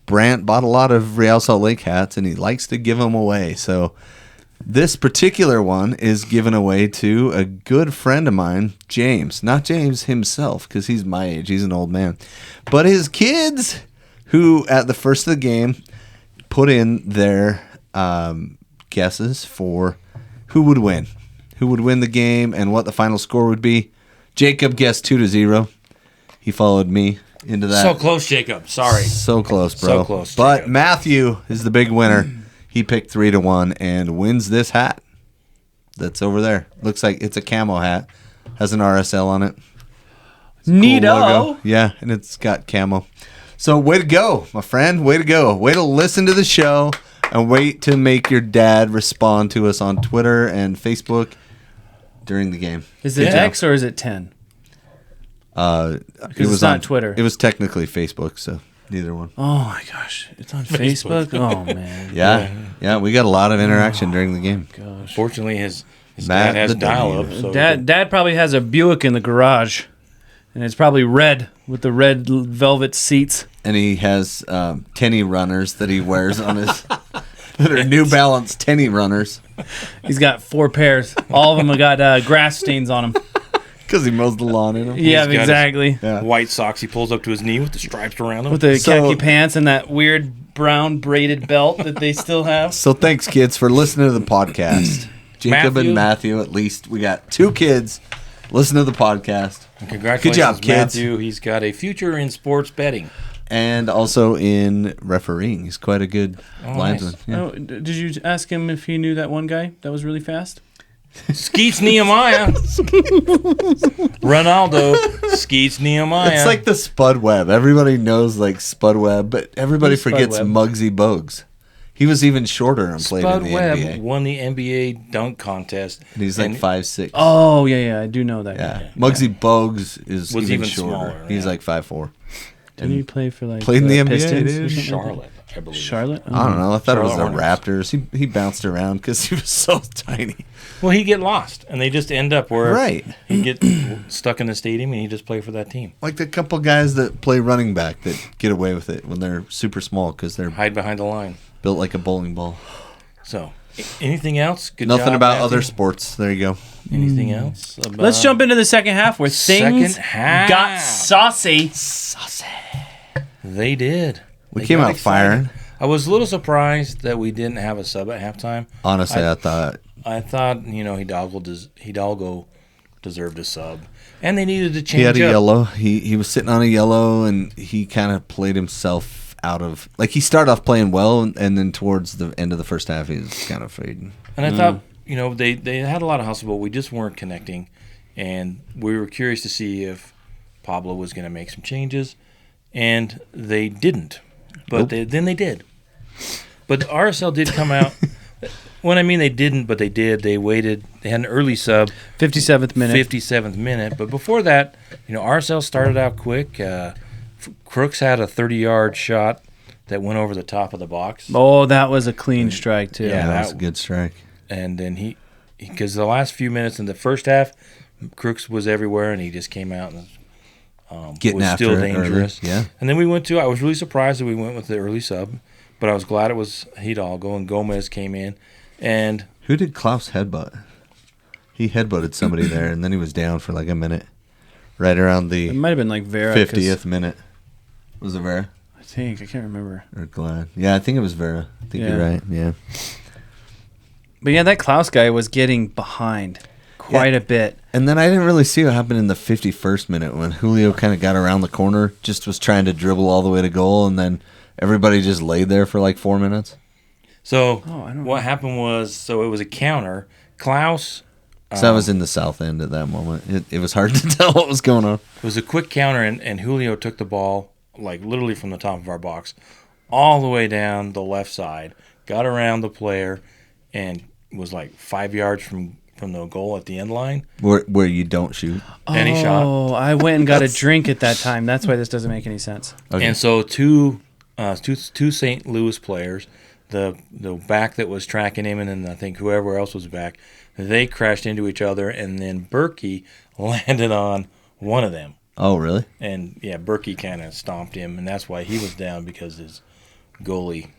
Brandt bought a lot of Real Salt Lake hats, and he likes to give them away. So this particular one is given away to a good friend of mine, James. Not James himself, because he's my age. He's an old man. But his kids, who at the first of the game put in their guesses for who would win the game and what the final score would be. Jacob guessed 2-0. He followed me into that. So close, Jacob. Sorry. So close, bro. So close, But Jacob. Matthew is the big winner. He picked 3-1 and wins this hat. That's over there. Looks like it's a camo hat. Has an RSL on it. Neato. Logo. Yeah, and it's got camo. So way to go, my friend. Way to go. Way to listen to the show and wait to make your dad respond to us on Twitter and Facebook during the game. Is it Yeah. X or is it 10? It it's was not on Twitter. It was technically Facebook, so neither one. Oh my gosh, it's on Facebook. Oh man. Yeah, we got a lot of interaction during the game. Gosh. Fortunately, his Matt dad has the dial-up. Dane. So Dad probably has a Buick in the garage, and it's probably red with the red velvet seats. And he has tenny runners that he wears on his that are New Balance tenny runners He's got 4 pairs. All of them have got grass stains on them. because he mows the lawn in them. Yeah, got his- exactly. Yeah. white socks he pulls up to his knee with the stripes around him. With the So- khaki pants and that weird brown braided belt that they still have. So thanks, kids, for listening to the podcast. Jacob and Matthew, at least we got 2 kids. Listen to the podcast, And congratulations, Good job, kids. Matthew. He's got a future in sports betting. and also in refereeing. He's quite a good linesman. nice. Yeah. Oh, did you ask him if he knew that one guy that was really fast? Skeets Nehemiah. Ronaldo. Skeets Nehemiah. It's like the Spud Webb. Everybody knows like Spud Webb, but everybody Who's Spud forgets Webb? Muggsy Bogues. He was even shorter and played Spud in the Webb NBA. won the NBA dunk contest. And he's like 5'6". Oh yeah, I do know that. Yeah. guy. Muggsy Bogues is Was even even shorter. smaller, He's yeah. like 5'4". Didn't he play for like Played in the NBA, Pistons dude. or something like Charlotte, I believe. that? Charlotte. I don't know. I thought it was the Charlotte Raptors. He bounced around because he was so tiny. Well, he get lost, and they just end up where Right. he get stuck in the stadium, and he just play for that team. Like the couple guys that play running back that get away with it when they're super small because they're Hide behind the line. built like a bowling ball. So, anything else? Good Nothing job, about Matthew. other sports. There you go. Anything else? About Let's jump into the second half where things Second half. got saucy. They did. We They came got out excited. firing. I was a little surprised that we didn't have a sub at halftime. Honestly, I thought I thought, Hidalgo deserved a sub, and they needed to change he had a up. yellow. He was sitting on a yellow, and he kind of played himself out of. Like he started off playing well, and then towards the end of the first half, he was kind of fading. And I thought, they had a lot of hustle, but we just weren't connecting. And we were curious to see if Pablo was going to make some changes, and they didn't. But then they did. But RSL did come out. When I mean they didn't, but they did. They waited. They had an early sub, 57th minute. 57th minute. But before that, RSL started out quick. Crooks had a 30-yard shot that went over the top of the box. Oh, that was a clean strike too. Yeah. That was a good strike. And then because the last few minutes in the first half, Crooks was everywhere, and he just came out and Getting was after still it dangerous. early, yeah. And then I was really surprised that we went with the early sub, but I was glad it was Hidalgo, and Gomez came in. And Who did Klaus headbutt? He headbutted somebody there, and then he was down for like a minute, right around It the might have been like Vera. 'cause 50th minute. Was it Vera I think I can't remember. or Glad? Yeah, I think it was Vera. I think Yeah. you're right. Yeah. But yeah, that Klaus guy was getting behind quite a bit. And then I didn't really see what happened in the 51st minute when Julio kind of got around the corner, just was trying to dribble all the way to goal, and then everybody just laid there for like 4 minutes. so I don't what know. happened was, it was a counter. Klaus So I was in the south end at that moment. It was hard to tell what was going on. it was a quick counter, and Julio took the ball, like literally from the top of our box, all the way down the left side, got around the player, and was like 5 yards from the goal at the end line. Where you don't shoot. And he shot. Oh, I went and got a drink at that time. That's why this doesn't make any sense. Okay. And so two St. Louis players, the back that was tracking him, and then I think whoever else was back, they crashed into each other, and then Berkey landed on one of them. Oh, really? And yeah, Berkey kind of stomped him, and that's why he was down, because his goalie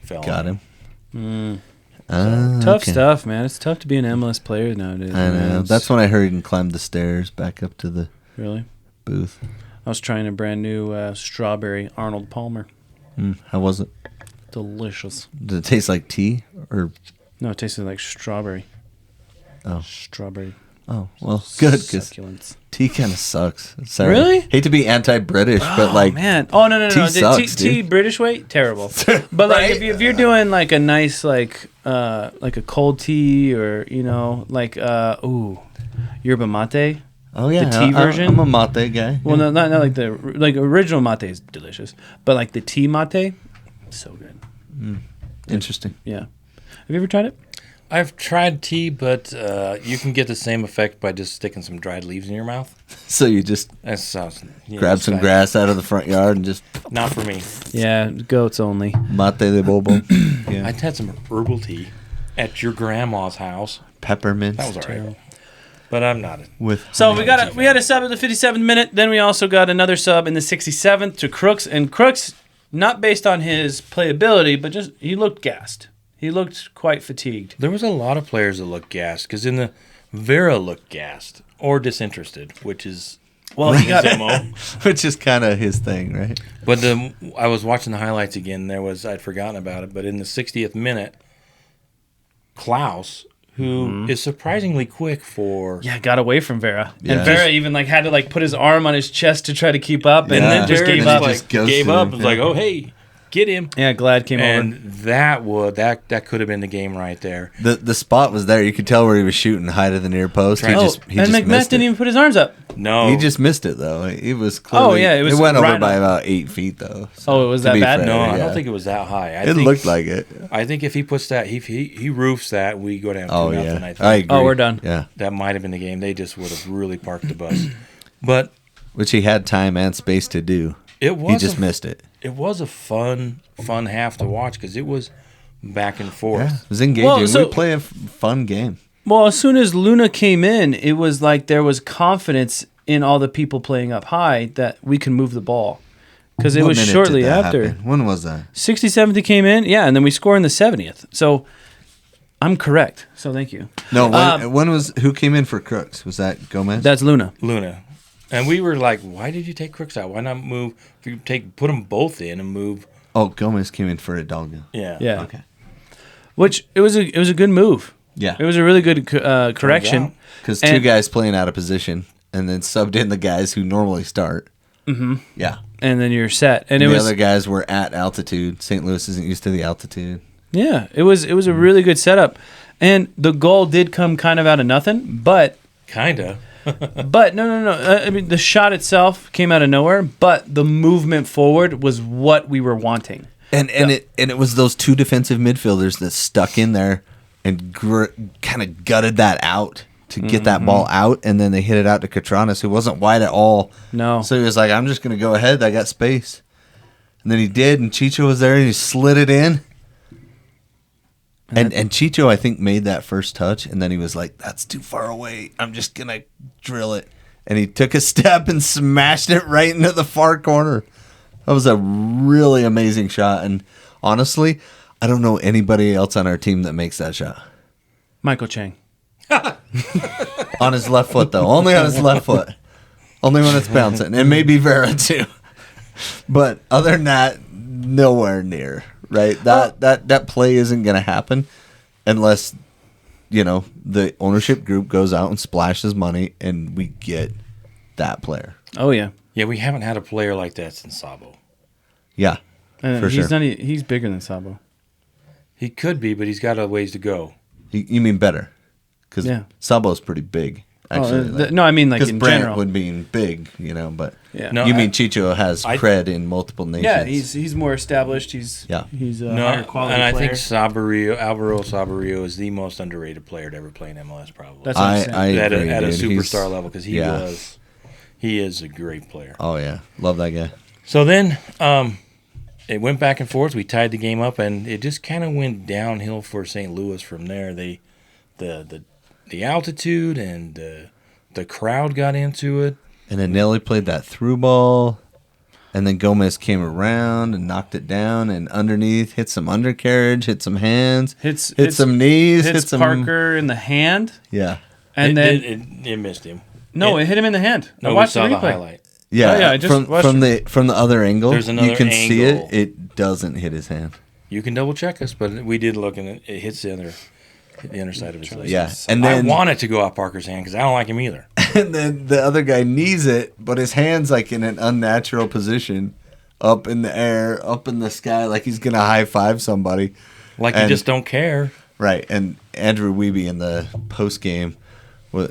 fell Got on him. Tough okay. stuff, man. It's tough to be an MLS player nowadays. I man. know. It's- That's when I hurried and climbed the stairs back up to the really. booth. I was trying a brand new strawberry Arnold Palmer. How was it? Delicious. Did it taste like tea or No, it tasted like strawberry. Oh. Strawberry. Oh, well, good, because Succulents. tea kind of sucks. Sorry. Really? Hate to be anti-British, but Oh like, man! Oh no! tea The sucks, tea dude. British way terrible. But like Right? if you're doing like a nice like a cold tea or like yerba mate. oh yeah, the tea version? I'm a mate guy. Well, no, not like the original mate is delicious, but like the tea mate, so good. Interesting. Yeah. Have you ever tried it? I've tried tea, but you can get the same effect by just sticking some dried leaves in your mouth. So you just That sounds grab some grass out of the front yard and just Not for me. Yeah, goats only. mate de bobo. Yeah. I had some herbal tea at your grandma's house. Peppermint. That was all right. But I'm not. With So we had a sub at the 57th minute. Then we also got another sub in the 67th to Crooks, and Crooks, not based on his playability, but just he looked gassed. He looked quite fatigued. There was a lot of players that looked gassed because in the Vera looked gassed or disinterested, which is Well, he got his MO. which is kind of his thing, right? But I was watching the highlights again. I'd forgotten about it, but in the 60th minute, Klaus, who is surprisingly quick for got away from Vera, Yeah. and Vera even had to put his arm on his chest to try to keep up, and Yeah. then just Vera gave just up. like- goes gave to up. him, It was like, oh hey, get him. Yeah, Glad came And over. that could have been the game right there. The spot was there. You could tell where he was shooting, high to the near post. He Right. just and McMeth missed didn't it. even put his arms up. No, He just missed it though. It was clearly. yeah, it was went over right by on- about 8 feet though. Oh, it was to that be bad? fair, No, I yeah. don't think it was that high. It looked like it. I think if he puts that, he roofs that, we go down 2-0. Oh I yeah, think I agree. Oh, we're done. Yeah, that might have been the game. They just would have really parked the bus. But which he had time and space to do. it was He just missed it. It was a fun half to watch because it was back and forth. Yeah, it was engaging. Well, so- we play a fun game. Well, as soon as Luna came in, it was like there was confidence in all the people playing up high that we can move the ball. Because it What was minute shortly did that after. happen? When was that? 67th he came in, yeah, and then we score in the 70th. So I'm correct. So thank you. No, when was who came in for Crooks? Was that Gomez? That's Luna. Luna. And we were like, why did you take Crooks out? Why not move? If you put them both in and move. oh, Gomez came in for Hidalgo. Yeah. Yeah. Okay. Which it was a good move. Yeah, It was a really good correction. out. because two and- guys playing out of position and then subbed in the guys who normally start. Mm-hmm. Yeah, And then you're set. And it the was other guys were at altitude. St. Louis isn't used to the altitude. yeah, it was a really good setup. And the goal did come kind of out of nothing, but Kinda. no. I mean, the shot itself came out of nowhere, but the movement forward was what we were wanting. And it was those two defensive midfielders that stuck in there and kind of gutted that out to get that ball out, and then they hit it out to Catranas, who wasn't wide at all. No. So he was like, I'm just going to go ahead. I got space. And then he did, and Chicho was there, and he slid it in. And Chicho, I think, made that first touch, and then he was like, that's too far away. I'm just going to drill it. And he took a step and smashed it right into the far corner. That was a really amazing shot. And honestly, I don't know anybody else on our team that makes that shot. Michael Chang. On his left foot, though. Only on his left foot. Only when it's bouncing. And maybe Vera, too. But other than that, nowhere near. Right? That play isn't going to happen unless, the ownership group goes out and splashes money and we get that player. Oh yeah. Yeah, we haven't had a player like that since Sabo. Yeah. And For he's sure. he's bigger than Sabo. He could be, but he's got a ways to go. You mean better? Because Yeah. Sabo's pretty big. Actually, No, I mean like because in Brandt general. would mean big, but Yeah. No, you mean Chicho has cred in multiple nations. Yeah, he's more established. He's Yeah. he's a No, higher quality and I player. think Alvaro Sabarillo is the most underrated player to ever play in MLS, probably. That's what I'm saying. I at agree, a dude. superstar level, because yeah. he is a great player. Oh yeah, love that guy. So then it went back and forth. We tied the game up, and it just kind of went downhill for St. Louis from there. The altitude and the crowd got into it. And then Nelly played that through ball, and then Gomez came around and knocked it down, and underneath hit some undercarriage, hit some hands, hit some knees, hit hits some Parker in the hand, Yeah, and then it missed him. it hit him in the hand. I No, we watched saw the the replay. highlight. yeah. Oh, yeah, I just watched from the other angle, There's another you can see angle. it. It doesn't hit his hand. You can double check us, but we did look, and it hits the other. Hit the underside of his leg. Yeah, and then I want it to go off Parker's hand because I don't like him either. and then the other guy knees it, but his hand's like in an unnatural position, up in the air, up in the sky, like he's gonna high five somebody. Like you just don't care. Right, and Andrew Wiebe in the post game, well,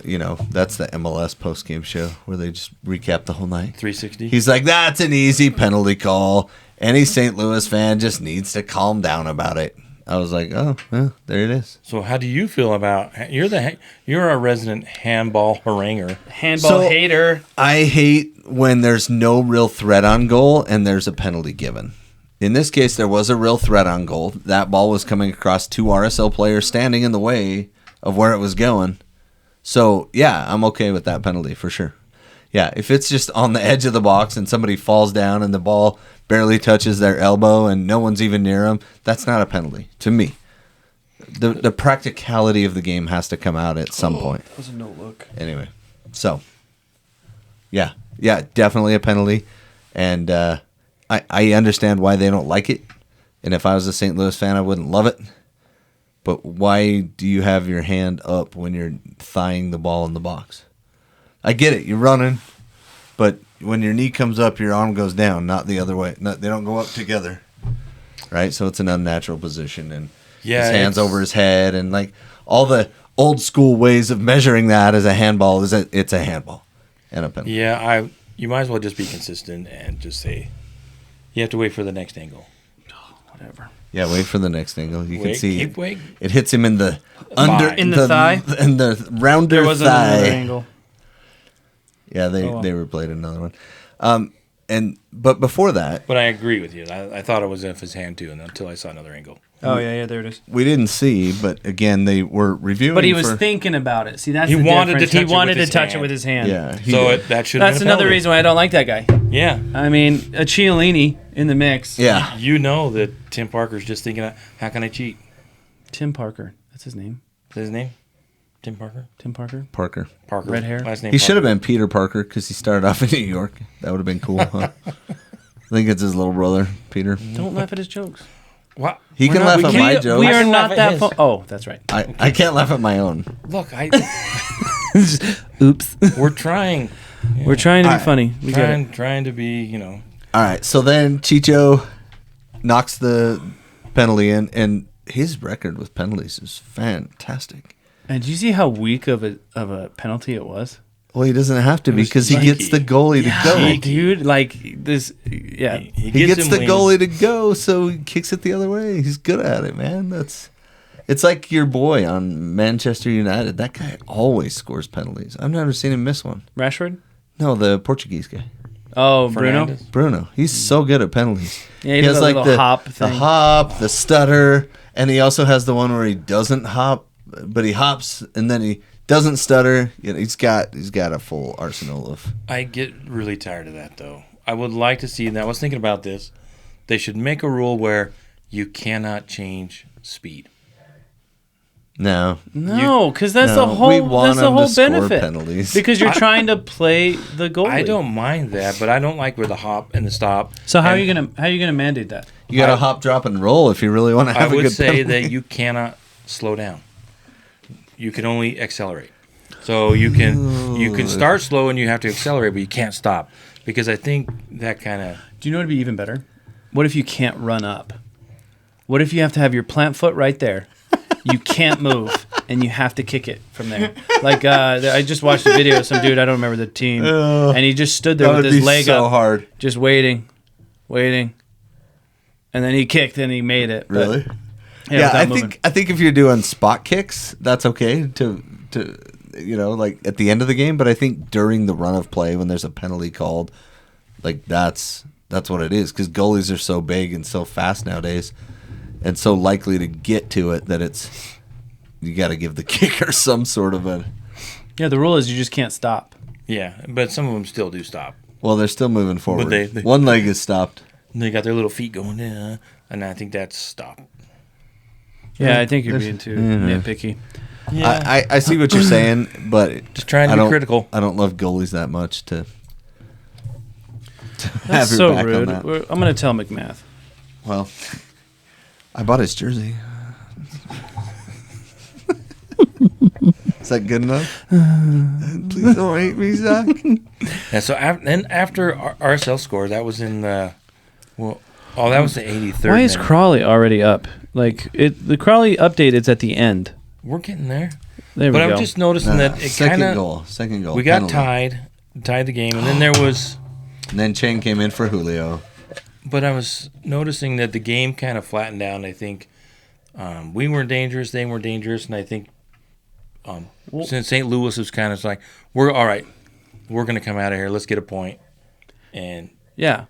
that's the MLS post game show where they just recap the whole night. 360. He's like, "That's an easy penalty call. Any St. Louis fan just needs to calm down about it." I was like, "Oh, well, there it is." So how do you feel about you're a resident handball haranguer. Handball hater. I hate when there's no real threat on goal and there's a penalty given. In this case, there was a real threat on goal. That ball was coming across 2 RSL players standing in the way of where it was going. So, yeah, I'm okay with that penalty for sure. Yeah, if it's just on the edge of the box and somebody falls down and the ball barely touches their elbow and no one's even near them, that's not a penalty to me. The practicality of the game has to come out at some point. That was a no look. Anyway, so, yeah, definitely a penalty. And I understand why they don't like it. And if I was a St. Louis fan, I wouldn't love it. But why do you have your hand up when you're thighing the ball in the box? I get it. You're running. But when your knee comes up, your arm goes down, not the other way. They don't go up together. Right? So it's an unnatural position. And his hand's over his head. And like all the old school ways of measuring that as a handball is it's a handball and a penalty. Yeah, you might as well just be consistent and just say you have to wait for the next angle. Whatever. Yeah, wait for the next angle. You can see keep waiting. it hits him in the In the thigh? in the rounder There was thigh. another angle. Yeah, they replayed another one. But before that, But I agree with you. I thought it was off his hand too, and until I saw another angle. Oh, yeah, there it is. we didn't see. But again, they were reviewing. But he was thinking about it. See, that's He the wanted to difference. touch He it wanted with to his touch it hand. with his hand. Yeah, That should. That's another reason why I don't like that guy. Yeah. I mean, a Chiellini in the mix. Yeah, You know that Tim Parker's just thinking, how can I cheat? Tim Parker. That's his name. Is that his name? Tim Parker? Tim Parker. Parker. Parker. Red hair? Last name He should have Parker. been Peter Parker because he started off in New York. That would have been cool. Huh? I think it's his little brother, Peter. Don't laugh at his jokes. What? He can laugh at my jokes. We I are can not laugh at that. his. Oh, that's right. I can't laugh at my own. Look, Oops. we're trying. We're trying to be Alright. funny. We get it. Trying to be, All right, so then Chicho knocks the penalty in, and his record with penalties is fantastic. And do you see how weak of a penalty it was? Well, he doesn't have to was because he gets the cheeky. goalie to go. Hey, dude, like this. Yeah. He gets the goalie to go, so he kicks it the other way. He's good at it, man. It's like your boy on Manchester United. That guy always scores penalties. I've never seen him miss one. Rashford? No, the Portuguese guy. Oh, Bruno? Fernandez. Bruno. He's so good at penalties. Yeah, he does that little hop the thing. hop, the stutter, and he also has the one where he doesn't hop, but he hops and then he doesn't stutter. You know, he's got a full arsenal of. I get really tired of that, though. I would like to see, and I was thinking about this, they should make a rule where you cannot change speed. No, No, because that's No, the we whole want that's the him to whole score benefit. penalties. Because you're trying to play the goalie. I don't mind that, but I don't like with the hop and the stop. So how are And you gonna mandate that? you got to hop, drop, and roll if you really want to I have a would good say penalty. that you cannot slow down. You can only accelerate. So you can start slow and you have to accelerate, but you can't stop because I think that kind of. Do you know what would be even better? What if you can't run up? What if you have to have your plant foot right there? You can't move, and you have to kick it from there. Like I just watched a video of some dude, I don't remember the team, and he just stood there That with would his be leg so up, hard. just waiting, and then he kicked and he made it. But, Really? yeah, I without moving. think if you're doing spot kicks, that's okay to like at the end of the game. But I think during the run of play when there's a penalty called, like that's what it is because goalies are so big and so fast nowadays, and so likely to get to it that you got to give the kicker some sort of a. Yeah, the rule is you just can't stop. Yeah, but some of them still do stop. Well, they're still moving forward. they- One leg is stopped. They got their little feet going, and I think that's stop. Yeah, I think you're being too nitpicky. Yeah, I see what you're saying, but just trying to I be don't- critical. I don't love goalies that much to have That's your so back rude. on that. I'm gonna tell McMath. Well, I bought his jersey. Is that good enough? Please don't hate me, Zach. And so then after RSL scored, that was in the that was the 83rd. Why is minute. Crawley already up? Like the Crawley update is at the end. We're getting there. There we But go. I'm just noticing that it kind of Second goal. we got penalty. tied the game, and then there was. And then Chang came in for Julio. But I was noticing that the game kind of flattened down. I think we weren't dangerous, they weren't dangerous, and I think since St. Louis was kind of like, we're all right, we're going to come out of here, let's get a point. And Yeah.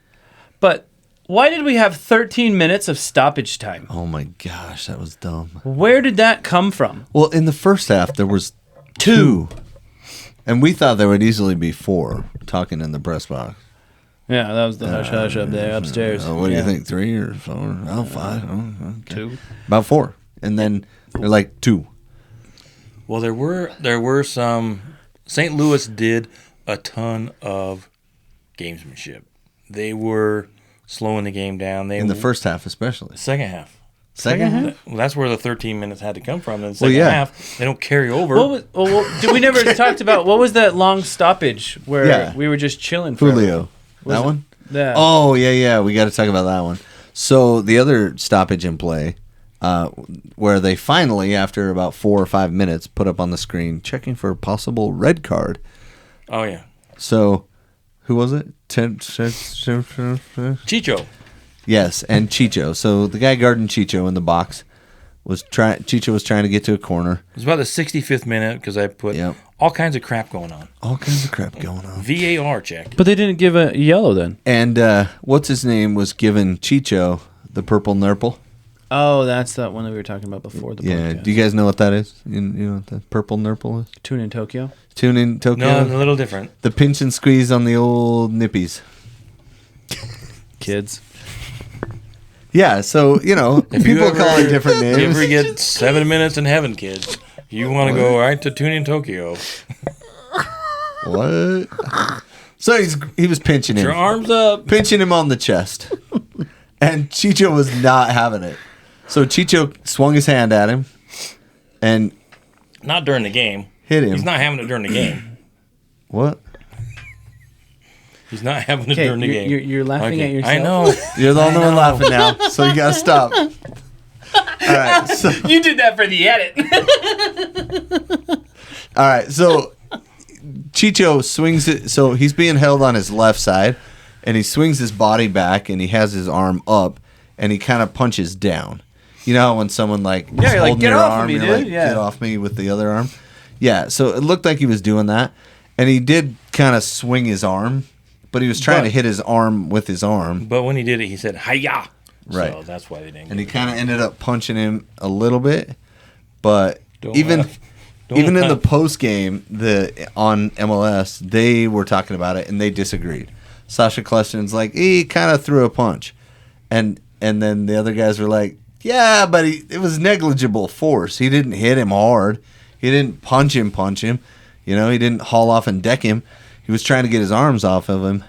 But why did we have 13 minutes of stoppage time? Oh my gosh, that was dumb. Where did that come from? Well, in the first half, there was 2. And we thought there would easily be 4 talking in the press box. Yeah, that was the hush hush up there upstairs. What do you Yeah. think? 3 or 4? Oh, 5. Oh, okay. 2. About 4. And then they're like 2. well, there were some. St. Louis did a ton of gamesmanship. They were slowing the game down. They In the first half, especially. second half. Second half? Well, that's where the 13 minutes had to come from. In the Well, second yeah. half, they don't carry over. Did we never talked about what was that long stoppage where Yeah. we were just chilling for Julio. Was That it- one? Yeah. Oh, yeah. We got to talk about that one. So the other stoppage in play, where they finally, after about 4 or 5 minutes, put up on the screen, checking for a possible red card. Oh, yeah. So, who was it? Chicho. Yes, and Chicho. So the guy guarding Chicho in the box Chicho was trying to get to a corner. It was about the 65th minute because I put Yep. all kinds of crap going on. All kinds of crap going on. VAR check. But they didn't give a yellow then. And what's his name was giving Chicho the purple nurple. Oh, that's that one that we were talking about before the Yeah. podcast. Do you guys know what that is? You know what the purple nurple is? Tune in Tokyo. Tune in Tokyo. No, a little different. The pinch and squeeze on the old nippies. Kids. Yeah, so, people call it different You names. ever get 7 minutes in heaven, kids? You want to go right to Tune in Tokyo. What? So he was pinching Your him. arms up. Pinching him on the chest. And Chicho was not having it. So Chicho swung his hand at him and Not during the game. hit him. He's not having it during the game. What? He's not having it Okay, during the game. you're laughing Okay, at yourself. I know. You're the only one laughing now, so you gotta stop. All right, so You did that for the edit. so Chicho swings it. So he's being held on his left side, and he swings his body back, and he has his arm up, and he kind of punches down. You know how when someone is you're like, holding "Get your off of arm, me, you're dude." like, Yeah. get off me with the other arm. Yeah, so it looked like he was doing that, and he did kind of swing his arm, but he was trying to hit his arm with his arm. But when he did it, he said, "Hiya!" Right. So that's why they didn't. And he get kind of ended up punching him a little bit, but Don't even laugh. Don't in the laugh. post game, on MLS, they were talking about it and they disagreed. Sasha Kleston's like, he kind of threw a punch, and then the other guys were like, yeah, but it was negligible force. He didn't hit him hard. He didn't punch him. He didn't haul off and deck him. He was trying to get his arms off of him.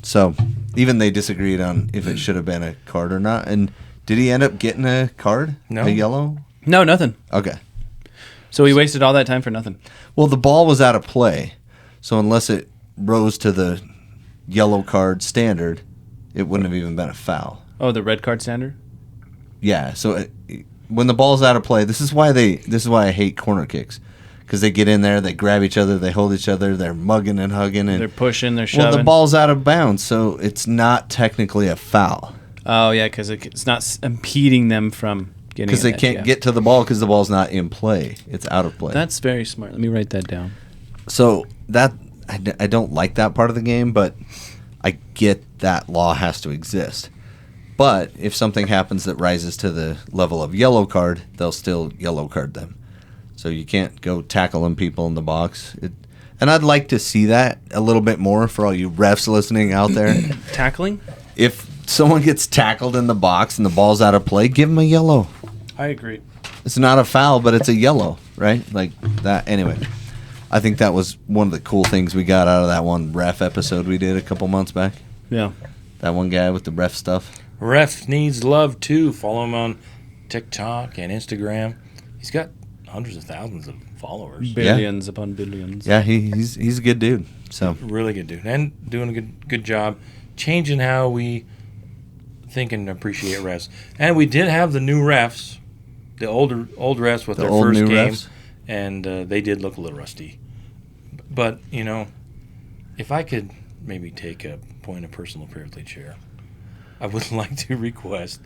So even they disagreed on if it should have been a card or not. And did he end up getting a card? No. A yellow? No, nothing. Okay. So he wasted all that time for nothing. Well, the ball was out of play. So unless it rose to the yellow card standard, it wouldn't have even been a foul. Oh, the red card standard? Yeah. So when the ball's out of play, this is why I hate corner kicks. Because they get in there, they grab each other, they hold each other, they're mugging and hugging. And They're pushing, they're shoving. well, the ball's out of bounds, so it's not technically a foul. Oh, yeah, because it's not impeding them from getting Because they it, can't yeah. get to the ball because the ball's not in play. It's out of play. That's very smart. Let me write that down. So I don't like that part of the game, but I get that law has to exist. But if something happens that rises to the level of yellow card, they'll still yellow card them. So you can't go tackling people in the box. And I'd like to see that a little bit more for all you refs listening out there. Tackling? If someone gets tackled in the box and the ball's out of play, give them a yellow. I agree. It's not a foul, but it's a yellow, right? Like that. Anyway, I think that was one of the cool things we got out of that one ref episode we did a couple months back. Yeah. That one guy with the ref stuff. Ref needs love too. Follow him on TikTok and Instagram. He's got hundreds of thousands of followers. Billions upon billions. Yeah, he's a good dude. So Really good dude, and doing a good job changing how we think and appreciate refs. And we did have the new refs, the old refs with The their old first new game, refs? and they did look a little rusty. But if I could maybe take a point of personal privilege here, I would like to request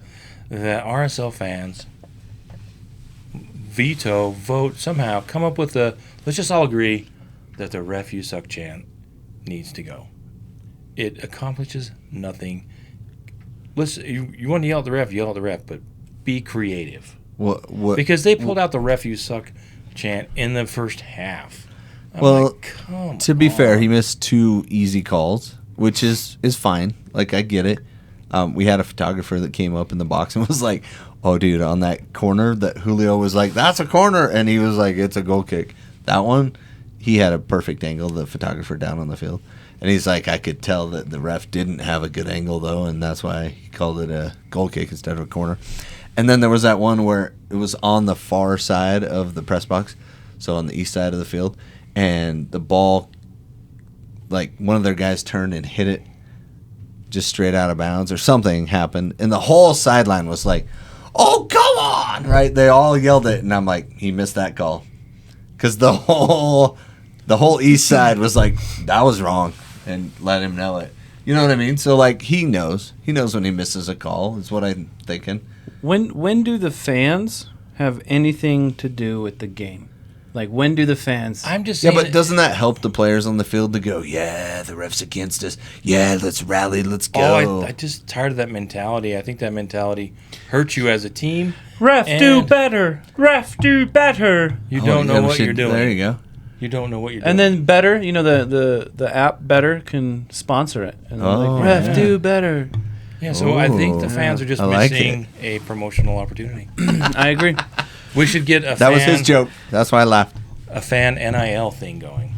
that RSL fans vote, somehow come up with let's just all agree that the ref you suck chant needs to go. It accomplishes nothing. Listen, you want to yell at the ref, yell at the ref, but be creative. what? Because they pulled out the ref you suck chant in the first half. I'm Well, like, come To be fair, on. he missed 2 easy calls, which is fine. Like, I get it. We had a photographer that came up in the box and was like, "Oh, dude, on that corner that Julio was like, that's a corner," and he was like, "It's a goal kick." That one, he had a perfect angle. The photographer down on the field, and he's like, "I could tell that the ref didn't have a good angle though, and that's why he called it a goal kick instead of a corner." And then there was that one where it was on the far side of the press box, so on the east side of the field, and the ball, like one of their guys turned and hit it just straight out of bounds or something happened, and the whole sideline was like, "Oh, come on!" Right? They all yelled it, and I'm like, he missed that call because the whole east side was like, that was wrong, and let him know it. You know what I mean? So like he knows when he misses a call. Is what I'm thinking. When do the fans have anything to do with the game? Like, when do the fans... I'm just Yeah, saying but doesn't that help the players on the field to go, "Yeah, the ref's against us. Yeah, let's rally, let's go." I just tired of that mentality. I think that mentality hurts you as a team. Ref, do And- better. Ref, do better. You Oh, don't know yeah, what you're doing. There you go. You don't know what you're doing. And then Better, the app Better can sponsor it. And they're Oh, like, Ref, yeah. do better. yeah, so I think the Ooh. fans are just I like missing a promotional opportunity. I agree. We should get a That was his joke. That's why I laughed. a fan NIL thing going.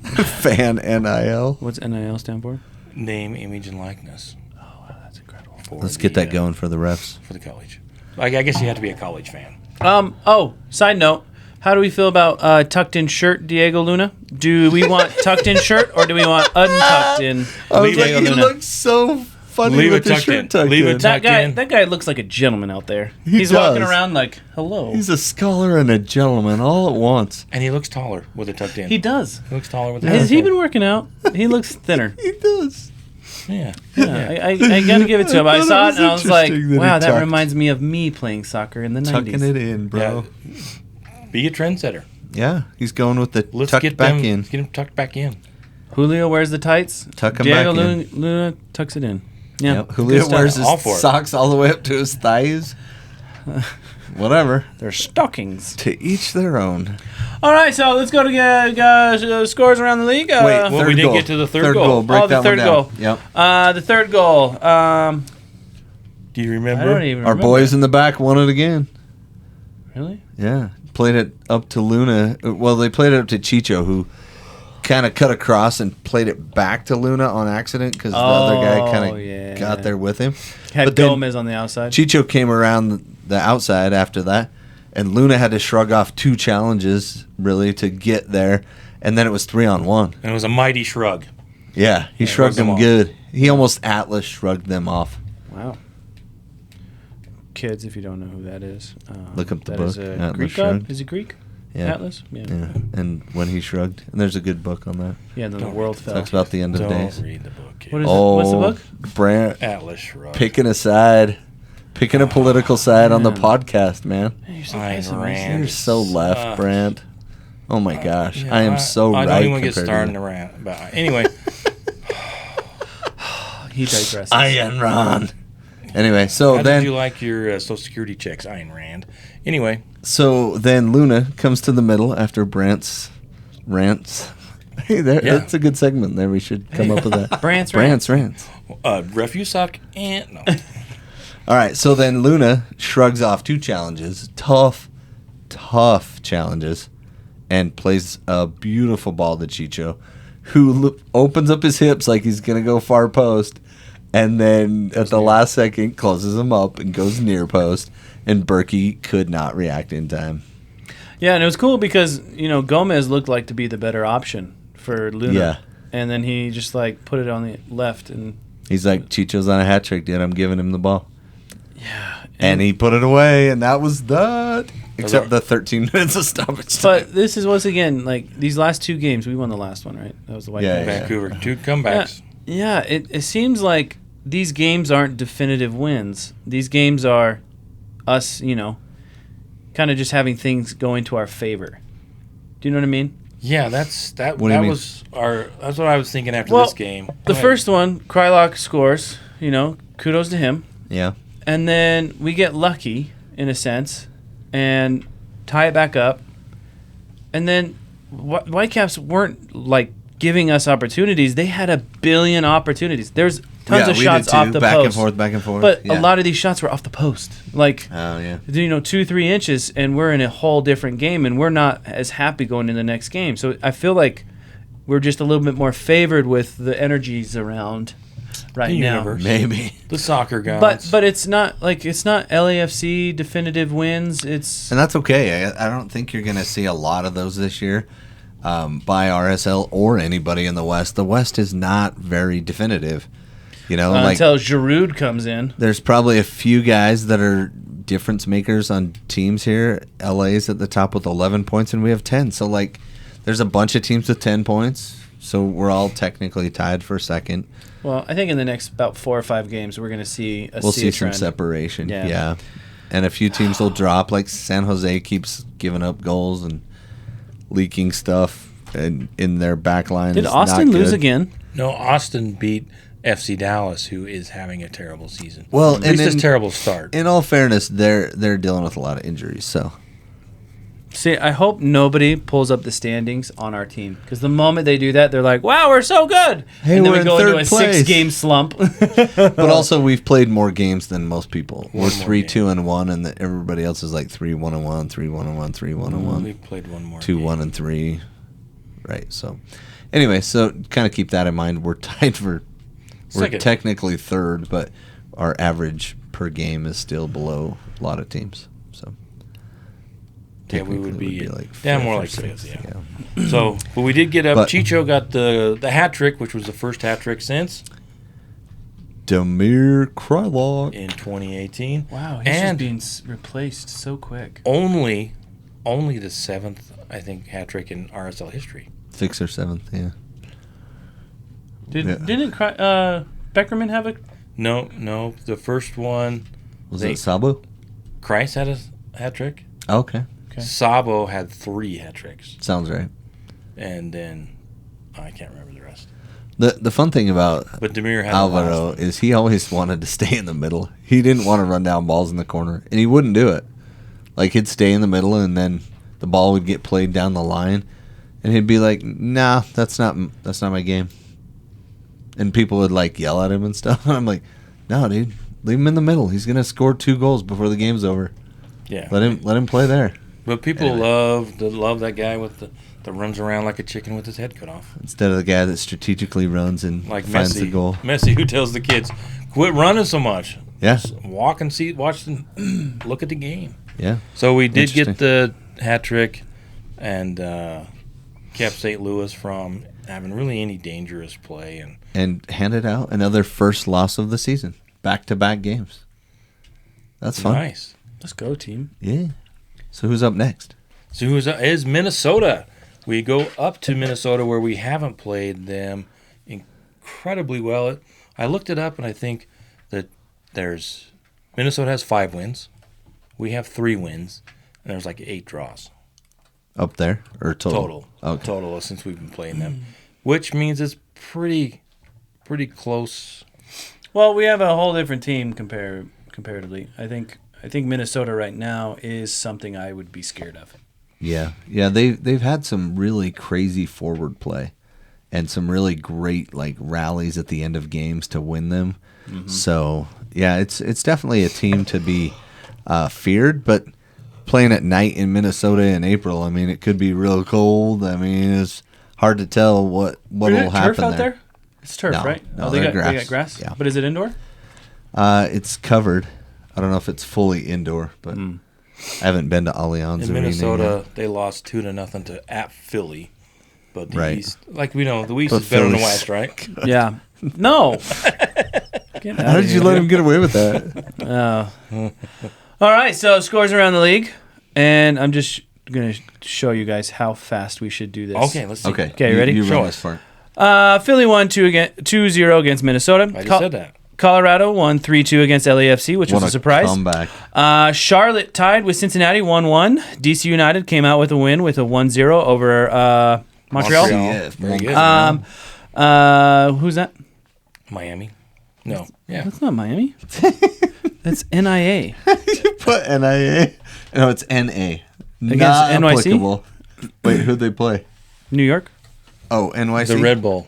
Fan NIL. What's NIL stand for? Name, image, and likeness. Oh, wow, that's incredible. Let's get that going for the refs. for the college. I guess you have to be a college fan. Side note. How do we feel about tucked in shirt, Diego Luna? Do we want tucked in shirt or do we want untucked in Diego he Luna? looks so funny Leave with it his tucked shirt in. tucked Leave in. it That tucked in. guy looks like a gentleman out there. He He's walking does. around like, hello. He's a scholar and a gentleman all at once. And he looks taller with it tucked in. He does. He looks taller with it Has tucked he in. been working out? He looks thinner. He does. Yeah. Yeah, I gotta give it to him. I thought saw it it was and I was like, interesting that he wow, that tucked. reminds me of me playing soccer in the 90s. Tucking it in, bro. Be a trendsetter. Yeah, he's going with the Let's tucked get back them, in. Get him tucked back in. Julio wears the tights. Tuck 'em Diego back in. Luna tucks it in. Yeah. Yep. Julio Good stuff. wears his All for it. socks all the way up to his thighs. Whatever. They're stockings. To each their own. All right, so let's go to scores around the league. Wait, Well, third we didn't goal. get to the third goal. Break Oh, the that third one down. goal. Yep. The third goal. Do you I remember? don't even Our remember. boys in the back won it again. Really? Yeah. Played it up to Luna. Well, they played it up to Chicho, who kind of cut across and played it back to Luna on accident because the other guy kind of got there with him. Had But then Gomez on the outside. Chicho came around the outside after that, and Luna had to shrug off 2 challenges, really, to get there. And then it was 3-on-1. And it was a mighty shrug. Yeah, he shrugged shrugged them them off. good. He almost Atlas shrugged them off. Wow. Kids, if you don't know who that is, Look up the that book, is a Atlas Greek god. Shrugged. Is he Greek? Yeah. Atlas? Yeah. Yeah, and when he shrugged. And there's a good book on that. Yeah, then the Don't world read fell. Talks about the end of Don't days. read the book. Kid. What is it? What's the book? Brandt Atlas Shrug. picking a side. Picking a political side on the man. podcast, man. Man, you're so Ayn pessimistic. Rand. You're so left, sucks. Brandt. Oh my gosh. Yeah, I am so I right. don't even want to get compared started in to the rant. But anyway, He digresses. Ayn Rand. Anyway, so how then did you like your Social Security checks, Ayn Rand? Anyway, Luna comes to the middle after Brandt's rants. Hey, there, Yeah. that's a good segment there. We should come up with that. Brandt's Brandt's rants. refuse suck and no. All right, so then Luna shrugs off 2 challenges, tough challenges, and plays a beautiful ball to Chicho, who opens up his hips like he's going to go far post, and then at the last second closes them up and goes near post, and Berkey could not react in time. Yeah, and it was cool because, Gomez looked like to be the better option for Luna. Yeah. And then he just, put it on the left. And He's like, Chicho's on a hat trick, dude. I'm giving him the ball. yeah. And he put it away, and that was that. Except the 13 minutes of stoppage time. But this is, once again, these last 2 games, we won the last one, right? That was the White Yeah, Caps. Vancouver, 2 comebacks. Yeah, it seems like these games aren't definitive wins. These games are us, kind of just having things go into our favor. Do you know what I mean? Yeah, that's What do you mean? that's what I was thinking after Well, this game. The Go ahead. first one, Krylock scores, kudos to him. Yeah. And then we get lucky, in a sense, and tie it back up. And then Whitecaps weren't, giving us opportunities. They had 1 billion opportunities. There's tons of we shots did too. off the back post. Back and forth. But yeah. a lot of these shots were off the post. Oh, yeah. 2-3 inches, and we're in a whole different game, and we're not as happy going into the next game. So I feel like we're just a little bit more favored with the energies around right The now. universe. Maybe. The soccer gods. But it's not LAFC definitive wins. It's And that's okay. I don't think you're going to see a lot of those this year by RSL or anybody in the West. The West is not very definitive. until Giroud comes in. There's probably a few guys that are difference makers on teams here. LA's at the top with 11 points, and we have 10. So, there's a bunch of teams with 10 points. So we're all technically tied for second. Well, I think in the next about 4 or 5 games, we're going to see We'll see some trend. separation. Yeah. Yeah. And a few teams will drop. Like San Jose keeps giving up goals and leaking stuff in their back line. Did is Austin not lose good. again? No, Austin beat FC Dallas, who is having a terrible season. Well, at least and a terrible start. In all fairness, they're dealing with a lot of injuries. So See, I hope nobody pulls up the standings on our team, because the moment they do that, they're like, "Wow, we're so good!" Hey, and then we're we in go into third a place. 6-game slump. But also, we've played more games than most people. We're more 3-2-1, and everybody else is like 3-1-1, 3-1-1, 3-1-1, We played one more. 2-1-3. Right. So, anyway, so kind of keep that in mind. We're tied for. We're Second. technically third, but our average per game is still below a lot of teams. So. Yeah, we would technically be, like more like fifth or fifth, sixth, yeah. So, but we did get up. But- Chicho got the hat trick, which was the first hat trick since Damir Krylov. in 2018. Wow, he's And- just being replaced so quick. Only the 7th, I think, hat trick in RSL history. 6th or 7th, yeah. Didn't Beckerman have a? No, the first one, Was They- it Sabo? Christ had a hat trick. Okay. Okay. Sabo had 3 hat tricks, Sounds right. and then I can't remember the rest. The fun thing about But Demir had the last Alvaro one. is he always wanted to stay in the middle. He didn't want to run down balls in the corner, and he wouldn't do it. Like, he'd stay in the middle, and then the ball would get played down the line, and he'd be like, "Nah, that's not my game." And people would yell at him and stuff. And I'm like, "No, dude, leave him in the middle. He's gonna score 2 goals before the game's over. Yeah, Let him play there But people Anyway. love that guy with the runs around like a chicken with his head cut off, instead of the guy that strategically runs and like finds Messi. the goal." Messi, who tells the kids, "Quit running so much. Yeah, Walk and watch and look at the game." yeah. So we did get Interesting. the hat trick, and kept St. Louis from having really any dangerous play. And handed out another first loss of the season. Back-to-back games. That's fun. Nice. Let's go, team. Yeah. So who's up next? So who is Minnesota? We go up to Minnesota, where we haven't played them incredibly well. I looked it up, and I think that Minnesota has 5 wins. We have 3 wins, and there's 8 draws Up there or total? Okay. total since we've been playing them, which means it's pretty close. Well, we have a whole different team comparatively. I think Minnesota right now is something I would be scared of. Yeah. Yeah, they've had some really crazy forward play and some really great rallies at the end of games to win them. Mm-hmm. So, yeah, it's definitely a team to be feared, but playing at night in Minnesota in April, I mean, it could be real cold. I mean, it's hard to tell what will happen turf out there? It's turf, No, right? no, They they're got grass. Yeah. But is it indoor? It's covered. I don't know if it's fully indoor, but I haven't been to Allianz In Arena Minnesota, they lost 2-0 at Philly. But the Right. East, like we know, the East But is better than the Philly's- West, right? Yeah. No. yet. How did you let him get away with that? All right, so scores around the league, and I'm just going to show you guys how fast we should do this. Okay, let's see. Okay. Okay, ready? You Show run us. this part. Philly won 2-0 against Minnesota. I just said that. Colorado won 3-2 against LAFC, which was What a surprise. comeback. Charlotte tied with Cincinnati 1-1. DC United came out with a win with a 1-0 over Montreal. Montreal. Very good. Who's that? Miami. No. Yeah. That's not Miami. That's NIA. Put NIA. No, it's NA. Against Not NYC? applicable. Wait, who'd they play? New York. Oh, NYC? The Red Bull.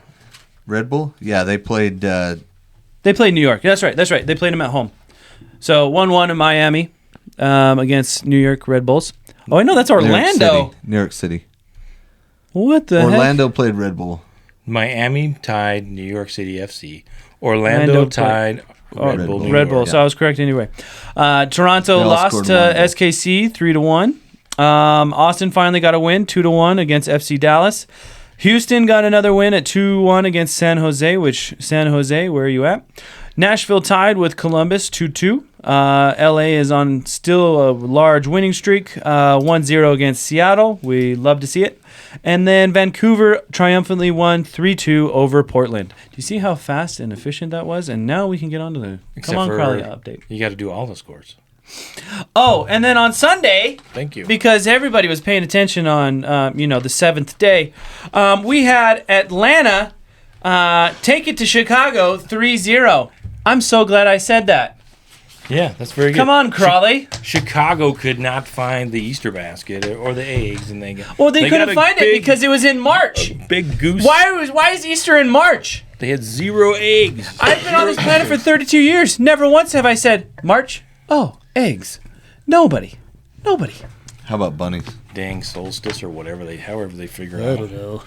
Red Bull? Yeah, they played... They played New York. That's right. They played them at home. So 1-1 in Miami against New York Red Bulls. Oh, I know that's Orlando. New York City. What the heck? Orlando played Red Bull. Miami tied New York City FC. Orlando tied Red Bull. New Red Bull. York. So I was correct anyway. Toronto They all lost scored to one goal. SKC 3-1. Austin finally got a win 2-1 against FC Dallas. Houston got another win at 2-1 against San Jose, which San Jose, where are you at? Nashville tied with Columbus 2-2. LA is on still a large winning streak, 1-0 against Seattle. We love to see it. And then Vancouver triumphantly won 3-2 over Portland. Do you see how fast and efficient that was? And now we can get on to the Except Come On for- Crowley update. You got to do all the scores. Oh, and then on Sunday, Thank you. because everybody was paying attention on, the seventh day, we had Atlanta take it to Chicago 3-0. I'm so glad I said that. Yeah, that's very good. Come on, Crawley. Chicago could not find the Easter basket or the eggs, and they Well, they got couldn't a find it big- because it was in March. big goose. Why is Easter in March? They had 0 eggs. I've been on this planet for 32 years. Never once have I said, March? Oh, eggs. Nobody. How about bunnies? Dang solstice or whatever however they figure out. know.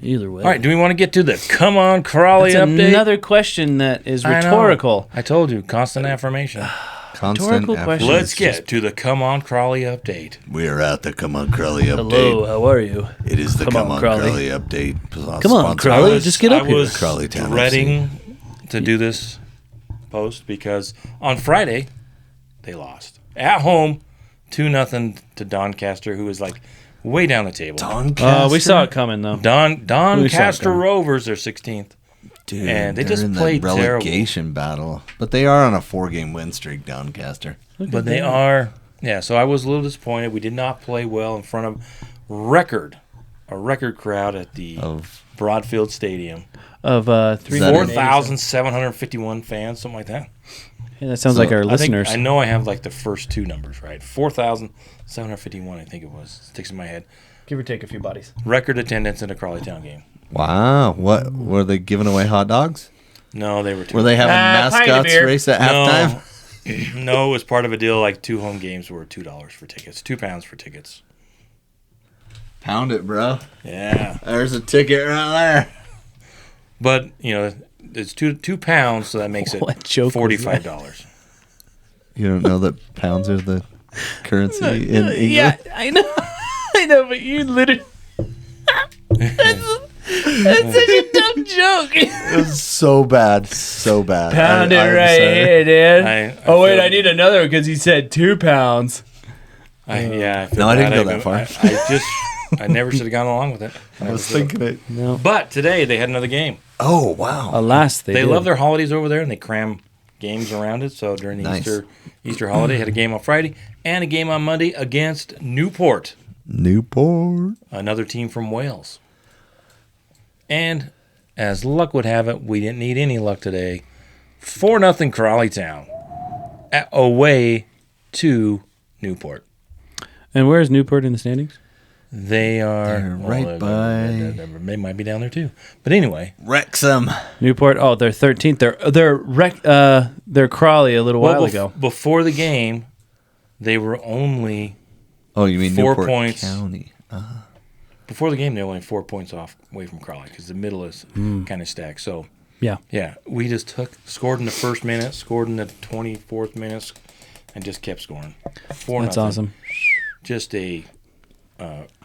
Either way. All right, do we want to get to the Come On Crawley That's update? another question that is I know. rhetorical. I told you, constant affirmation. Constant Rhetorical effort. question. Let's get to the Come On Crawley update. We're at the Come On Crowley update. Hello, how are you? It is the Come Come on, On Crowley. Crowley update. Come on, Crowley. Just get up I here. was Crawley Town dreading to do this post because on Friday they lost at home 2-0 to Doncaster, who is like way down the table. We saw it coming, though. Doncaster coming. Rovers are 16th. Dude, And they they're just in played the relegation battle. But they are on a 4-game win streak, Doncaster. But they are, yeah. So I was a little disappointed. We did not play well in front of a record crowd at the Of Broadfield Stadium. Of three that more. 4,751 fans, something like that. Yeah, that sounds like our I think listeners. I know I have like the first two numbers right. 4,751, I think it was. Sticks in my head. Give or take a few bodies. Record attendance in a Crawley Town game. wow, what were they giving away hot dogs? No, they were two. Were they having pint of mascots beer. race at halftime? No, it was part of a deal. Like 2 home games were $2 for tickets, £2 for tickets. Pound it, bro. Yeah, There's a ticket right there. but it's two pounds, so that makes it What joke was that? $45. You don't know that pounds are the currency in England? Yeah, I know. I know, but you literally. That's such a dumb joke. It was so bad. So bad. Pound it I'm right sorry. here, dude. I Oh, wait, feel- I need another because he said 2 pounds. I feel No, I didn't bad. go that far. I never should have gone along with it. I was thinking it. No. But today they had another game. Oh, wow. Alas, They did. love their holidays over there, and they cram games around it. So during the Nice. Easter holiday, had a game on Friday and a game on Monday against Newport, Newport. another team from Wales. And as luck would have it, we didn't need any luck today. 4-0 Crawley Town away to Newport. And where's Newport in the standings? They are They're right by- They might be down there too. But anyway, Wrexham. Newport. Oh, they're 13th. They're Crawley a little while ago. before the game, they were only Oh, you mean 4 Newport points. County. Before the game, they were only 4 points off away from Crawley because the middle is kind of stacked. So Yeah. yeah, we just scored in the first minute, scored in the 24th minute, and just kept scoring. 4-0. That's awesome. Just a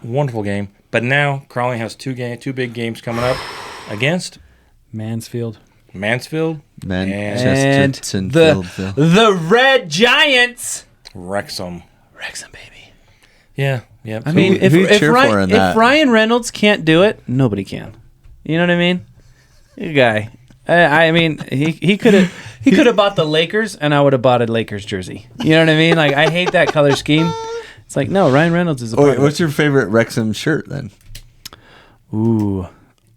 wonderful game. But now Crawley has two big games coming up against Mansfield. Mansfield And Manchester the Red Giants. Wrexham. Wrexham, baby. Yeah. I mean, who you if cheer for in that? Ryan Reynolds can't do it, nobody can. You know what I mean? Good guy. I mean, he could have bought the Lakers, and I would have bought a Lakers jersey. You know what I mean? Like, I hate that color scheme. It's like, no, Ryan Reynolds is a part of it. What's your favorite Wrexham shirt then? Ooh,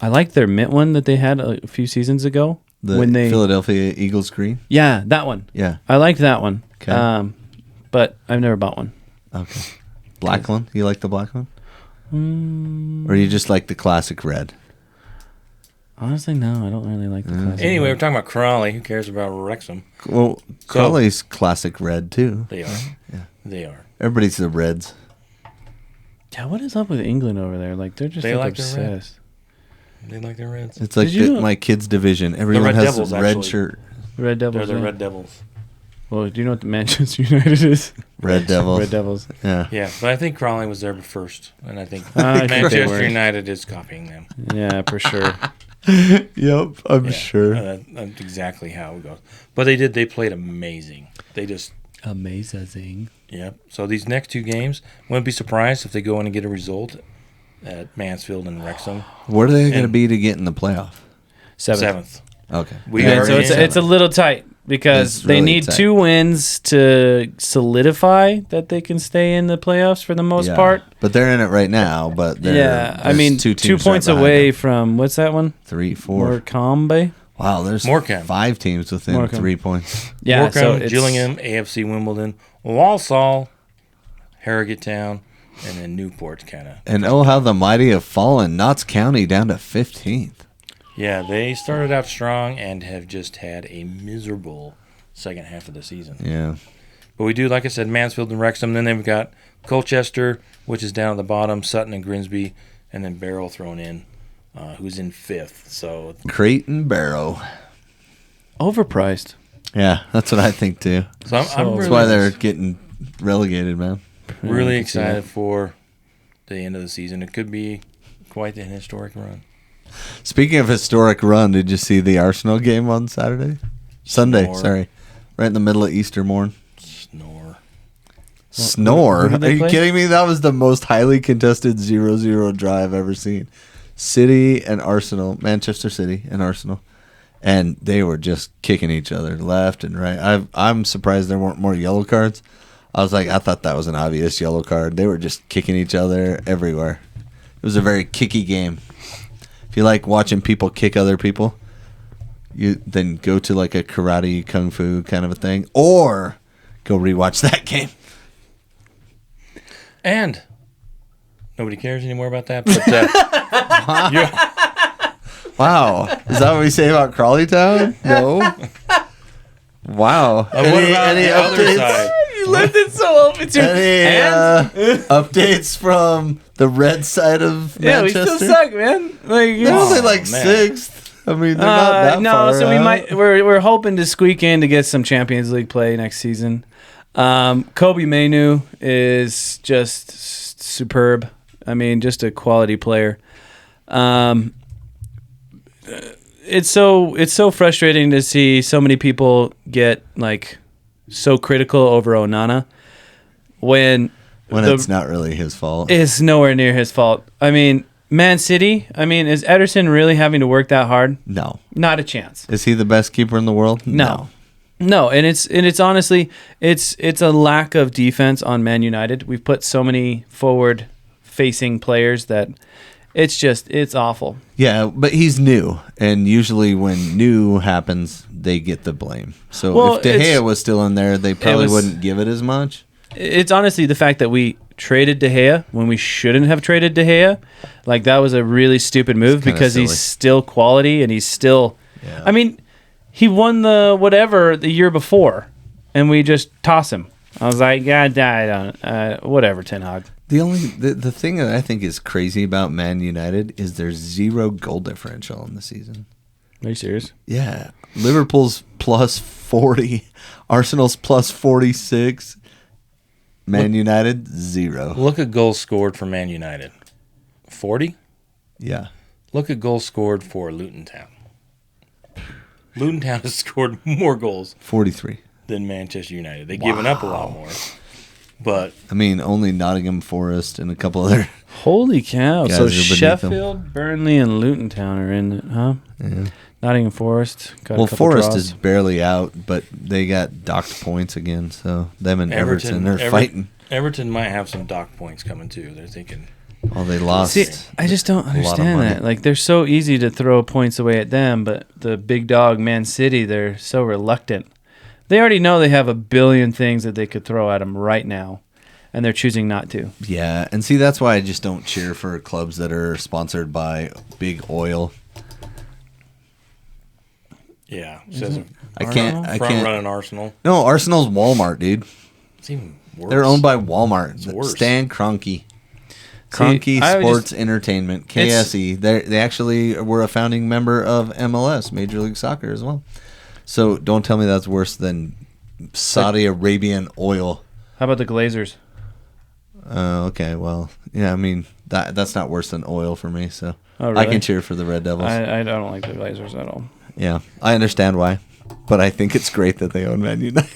I like their mint one that they had a few seasons ago. The Philadelphia Eagles green? Yeah, that one. Yeah. I liked that one. Okay. But I've never bought one. Okay. Black one? You like the black one? Or you just like the classic red? Honestly, no, I don't really like the classic. Anyway, we're talking about Crawley. Who cares about Wrexham? Well, Crawley's classic red too. They are. They are. Everybody's the Reds. Yeah, what is up with England over there? Like, they're just They like their obsessed. They like their Reds. It's like my kids' division. Everyone Red has Devils, a red actually. shirt. Red Devils. They're the yeah. Red Devils. Well, do you know what the Manchester United is? Red Devils. Red Devils. Yeah. Yeah, but I think Crawley was there first, and I think I think they Manchester were. United is copying them. Yeah, for sure. Yep, I'm Yeah, sure. That's exactly how it goes. But they played amazing. They just Amazing. Yep. So these next two games, wouldn't be surprised if they go in and get a result at Mansfield and Wrexham. What are they going to be to get in the playoff? Seventh. Okay. We And are so in. it's a little tight because It's they really need tight. 2 wins to solidify that they can stay in the playoffs for the most Yeah. part. But they're in it right now. But I mean, 2 teams points right behind away them. from what's that one? 3, 4. Morecambe. Wow, there's Morecambe. 5 teams within Morecambe. 3 points. Yeah, Morecambe, so it's, Gillingham, AFC Wimbledon, Walsall, Harrogate Town, and then Newport kind of. And oh, how the mighty have fallen. Notts County down to 15th. Yeah, they started out strong and have just had a miserable second half of the season. Yeah. But we do, like I said, Mansfield and Wrexham. Then they've got Colchester, which is down at the bottom, Sutton and Grimsby, and then Barrow thrown in, who's in 5th. So Creighton Barrow. overpriced. Yeah, that's what I think too. I'm So- really, That's why they're getting relegated, man. really I can see that. excited for the end of the season. It could be quite an historic run. Speaking of historic run, did you see the Arsenal game on Saturday? Sunday, Snore. sorry. Right in the middle of Easter morn. Snore. Snore? who did Are they you play? kidding me? That was the most highly contested 0-0 draw I've ever seen. City and Arsenal, Manchester City and Arsenal. And they were just kicking each other left and right. I'm surprised there weren't more yellow cards. I thought that was an obvious yellow card. They were just kicking each other everywhere. It was a very kicky game. If you like watching people kick other people, you then go to like a karate kung fu kind of a thing, or go rewatch that game. And nobody cares anymore about that. But Wow, is that what we say about Crawley Town? No. Wow. what about the other side? You left it so open to Updates from the red side of yeah, we Manchester? still suck, man. Like, They're only Oh, like man. 6th. I mean, they're not that no, far so we out. might. We're hoping to squeak in to get some Champions League play next season. Kobe Mainu is just superb. I mean, just a quality player. It's so frustrating to see so many people get like so critical over Onana when it's not really his fault. it's nowhere near his fault. I mean, Man City. I mean, is Ederson really having to work that hard? No. Not a chance. Is he the best keeper in the world? No, and it's honestly it's a lack of defense on Man United. We've put so many forward facing players that it's awful. Yeah, but he's new, and usually when new happens, they get the blame. So Well, if De Gea was still in there, they probably wouldn't give it as much. It's honestly the fact that we traded De Gea when we shouldn't have traded De Gea. Like, that was a really stupid move kinda because silly. he's still quality and he's still. Yeah. I mean, he won the whatever the year before, and we just toss him. I was like, God, I don't. Whatever, Ten Hag. The thing that I think is crazy about Man United is there's 0 goal differential in the season. Are you serious? Yeah, Liverpool's plus 40. Arsenal's plus 46. Man United, 0. Look at goals scored for Man United. 40? Yeah. Look at goals scored for Luton Town. Luton Town has scored more goals 43. than Manchester United. They've given up a lot more. But I mean, only Nottingham Forest and a couple other. Holy cow. Guys So are beneath Sheffield, Burnley, and Luton Town are in it, huh? Yeah. Nottingham Forest. Got Well, a couple Forest draws. is barely out, but they got docked points again. So them and Everton are fighting. Everton might have some dock points coming too. They're thinking, Oh, they lost. See, I just don't lot of understand money. that. Like, they're so easy to throw points away at them, but the big dog, Man City, they're so reluctant. They already know they have a billion things that they could throw at them right now, and they're choosing not to. Yeah, and see, that's why I just don't cheer for clubs that are sponsored by big oil. yeah, says I can't. I front can't. running Arsenal. No, Arsenal's Walmart, dude. It's even worse. They're owned by Walmart. It's worse. Stan Kroenke. Kroenke I would Sports Entertainment, KSE. They actually were a founding member of MLS, Major League Soccer, as well. So don't tell me that's worse than Saudi Arabian oil. How about the Glazers? Okay, well, yeah, I mean that's not worse than oil for me. So Oh, I really? can cheer for the Red Devils. I don't like the Glazers at all. Yeah, I understand why, but I think it's great that they own Man United.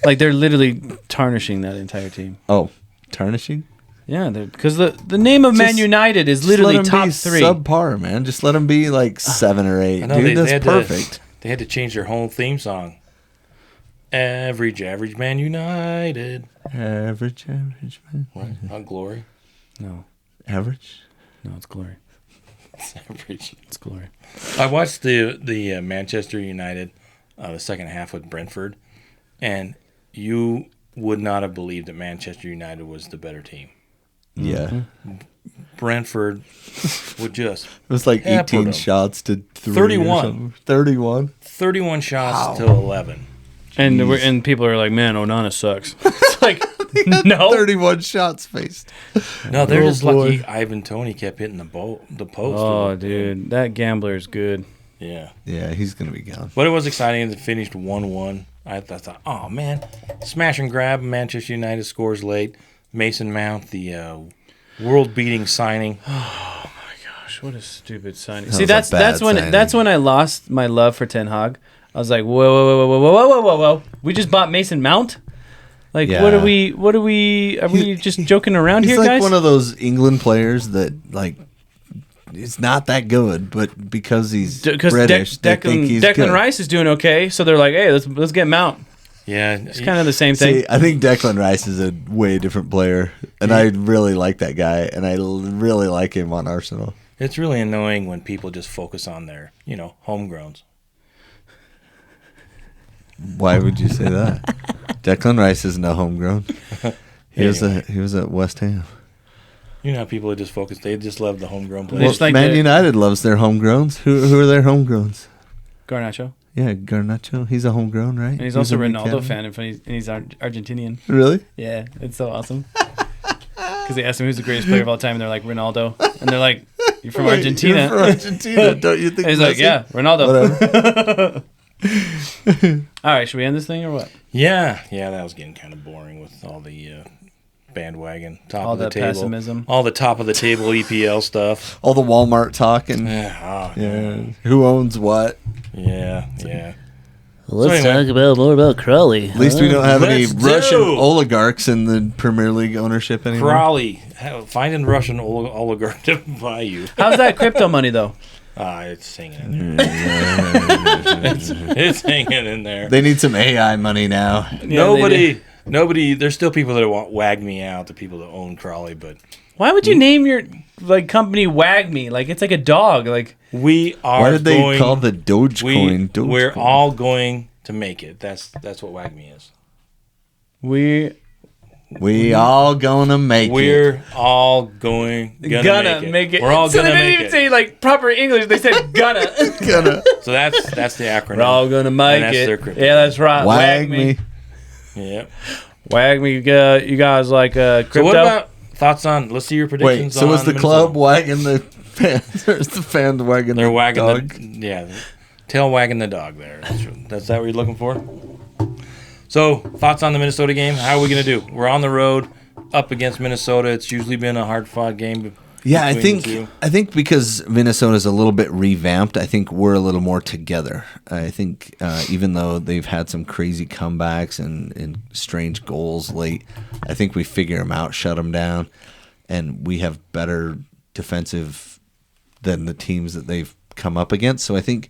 Like, they're literally tarnishing that entire team. Oh, tarnishing? Yeah, because the name of Man Just- United is Just literally let 'em top be 3. subpar, man. Just let them be like 7 or 8. I know, Dude, they that's had perfect. They had to change their whole theme song. Average Man United. Average man. Right? Not glory. No, Average? no, it's glory. It's average. It's glory. I watched the Manchester United the second half with Brentford, and you would not have believed that Manchester United was the better team. Yeah. Brentford would just It was like Yeah, 18 Porto. shots to 3. 31. 31. 31 shots to 11. And people are like, man, Onana sucks. It's like, no. 31 shots faced. No, they're Oh, just boy. lucky Ivan Toney kept hitting the post. Oh, dude, that gambler is good. Yeah. Yeah, he's going to be gone. But it was exciting. It finished 1-1. I thought, oh, man. Smash and grab. Manchester United scores late. Mason Mount, the world-beating signing. Gosh, what a stupid signing. That See, was a bad signing. that's when I lost my love for Ten Hag. I was like, whoa. We just bought Mason Mount? Like, Yeah. what are we just joking around He's here, like guys? one of those England players that, like, he's not that good, but because he's Because British, they think he's good. Declan Rice is doing okay, so they're like, hey, let's get Mount. Yeah. It's kind of the same thing. See, I think Declan Rice is a way different player, and I really like that guy, and I really like him on Arsenal. It's really annoying when people just focus on their, homegrowns. Why would you say that? Declan Rice isn't a homegrown. He was at West Ham. You know how people are just focused. They just love the homegrown They players. just like Man the- United loves their homegrowns. Who are their homegrowns? Garnacho. Yeah, Garnacho. He's a homegrown, right? And he's also a in the Ronaldo academy. fan, and he's Argentinian. Really? Yeah, it's so awesome. Because they asked him who's the greatest player of all time, and they're like, Ronaldo. And they're like, you're from Wait, Argentina. You're from Argentina, don't you think? And he's like, Messi? yeah, Ronaldo. Whatever. All right, should we end this thing or what? Yeah, that was getting kind of boring with all the bandwagon, top All of the that table. pessimism. All the top of the table EPL stuff. All the Walmart talk and Yeah, who owns what. yeah. Let's So anyway. talk more about Crawley. At least we don't have any Let's Russian do. oligarchs in the Premier League ownership anymore. Crawley, finding Russian oligarch to buy you. How's that crypto money, though? It's hanging in there. it's hanging in there. They need some AI money now. Nobody. There's still people that want Wag Me Out, the people that own Crawley, but Why would you name your company Wag Me? Like, it's like a dog. Like, we are. Why did they going, call the Dogecoin? We're Dogecoin? all going to make it. That's what Wag Me is. We all gonna make it. We're all gonna make it. We're all so gonna they didn't make even it. say like proper English. They said gonna. Gonna So that's the acronym. We're all gonna make And that's their it. crypto. Yeah, that's right. wag me. Yep. Wag me. You guys like crypto? So what about thoughts on? Let's see your Wait, predictions. so is on the Minnesota. club wagging the fans? Or is the fans wagging They're the wagging dog? the tail wagging the dog there. That's that what you're looking for? So, thoughts on the Minnesota game? How are we going to do? We're on the road up against Minnesota. It's usually been a hard-fought game. Yeah, I between the two. think because Minnesota's a little bit revamped, I think we're a little more together. I think even though they've had some crazy comebacks and strange goals late, I think we figure them out, shut them down, and we have better defensive than the teams that they've come up against. So I think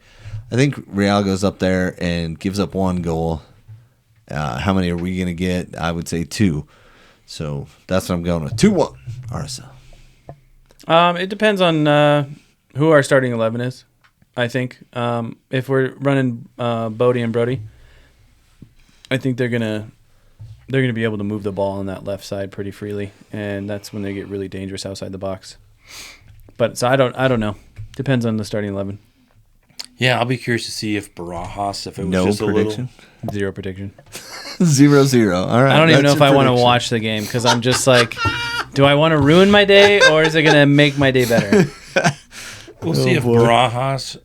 Real goes up there and gives up one goal. How many are we going to get? I would say 2. So that's what I'm going with. 2-1 RSL. It depends on who our starting 11 is, I think. If we're running Bodie and Brody, I think they're gonna be able to move the ball on that left side pretty freely, and that's when they get really dangerous outside the box. But so I don't know. Depends on the starting 11. Yeah, I'll be curious to see if Barajas, if it was No just prediction. 0 prediction. 0-0. All right. I don't even know that's if your I want to prediction. watch the game because I'm just like, do I want to ruin my day or is it going to make my day better? We'll see if Barajas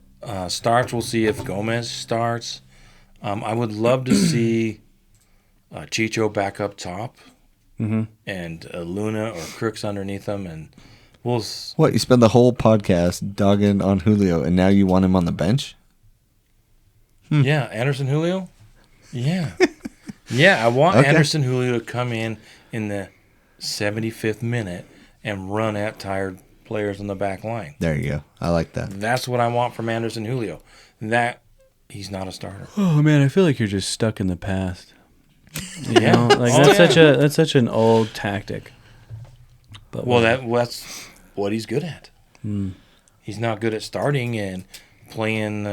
starts. We'll see if Gomez starts. I would love to see Chicho back up top and Luna or Crooks underneath them. And we'll What, you spend the whole podcast dogging on Julio, and now you want him on the bench? Yeah, Anderson Julio. Yeah. Yeah, I want Okay. Anderson Julio to come in the 75th minute and run at tired players on the back line. There you go. I like that. That's what I want from Anderson Julio. That he's not a starter. Oh man, I feel like you're just stuck in the past. Yeah. You know, like that's such an old tactic. But Well, that's what he's good at. He's not good at starting and playing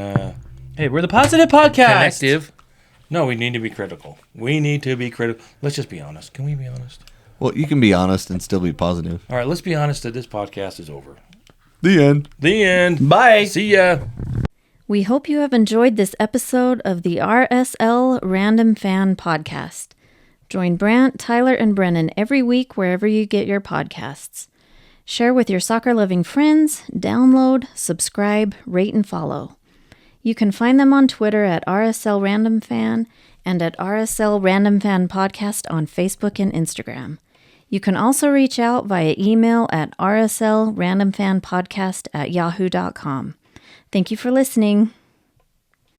hey, we're the Positive Podcast. connective. No, we need to be critical. Let's just be honest. Can we be honest? Well, you can be honest and still be positive. All right, let's be honest that this podcast is over. The end. The end. Bye. See ya. We hope you have enjoyed this episode of the RSL Random Fan Podcast. Join Brandt, Tyler, and Brennan every week wherever you get your podcasts. Share with your soccer-loving friends, download, subscribe, rate, and follow. You can find them on Twitter at RSL Random Fan and at RSL Random Fan Podcast on Facebook and Instagram. You can also reach out via email at rslrandomfanpodcast@yahoo.com. Thank you for listening.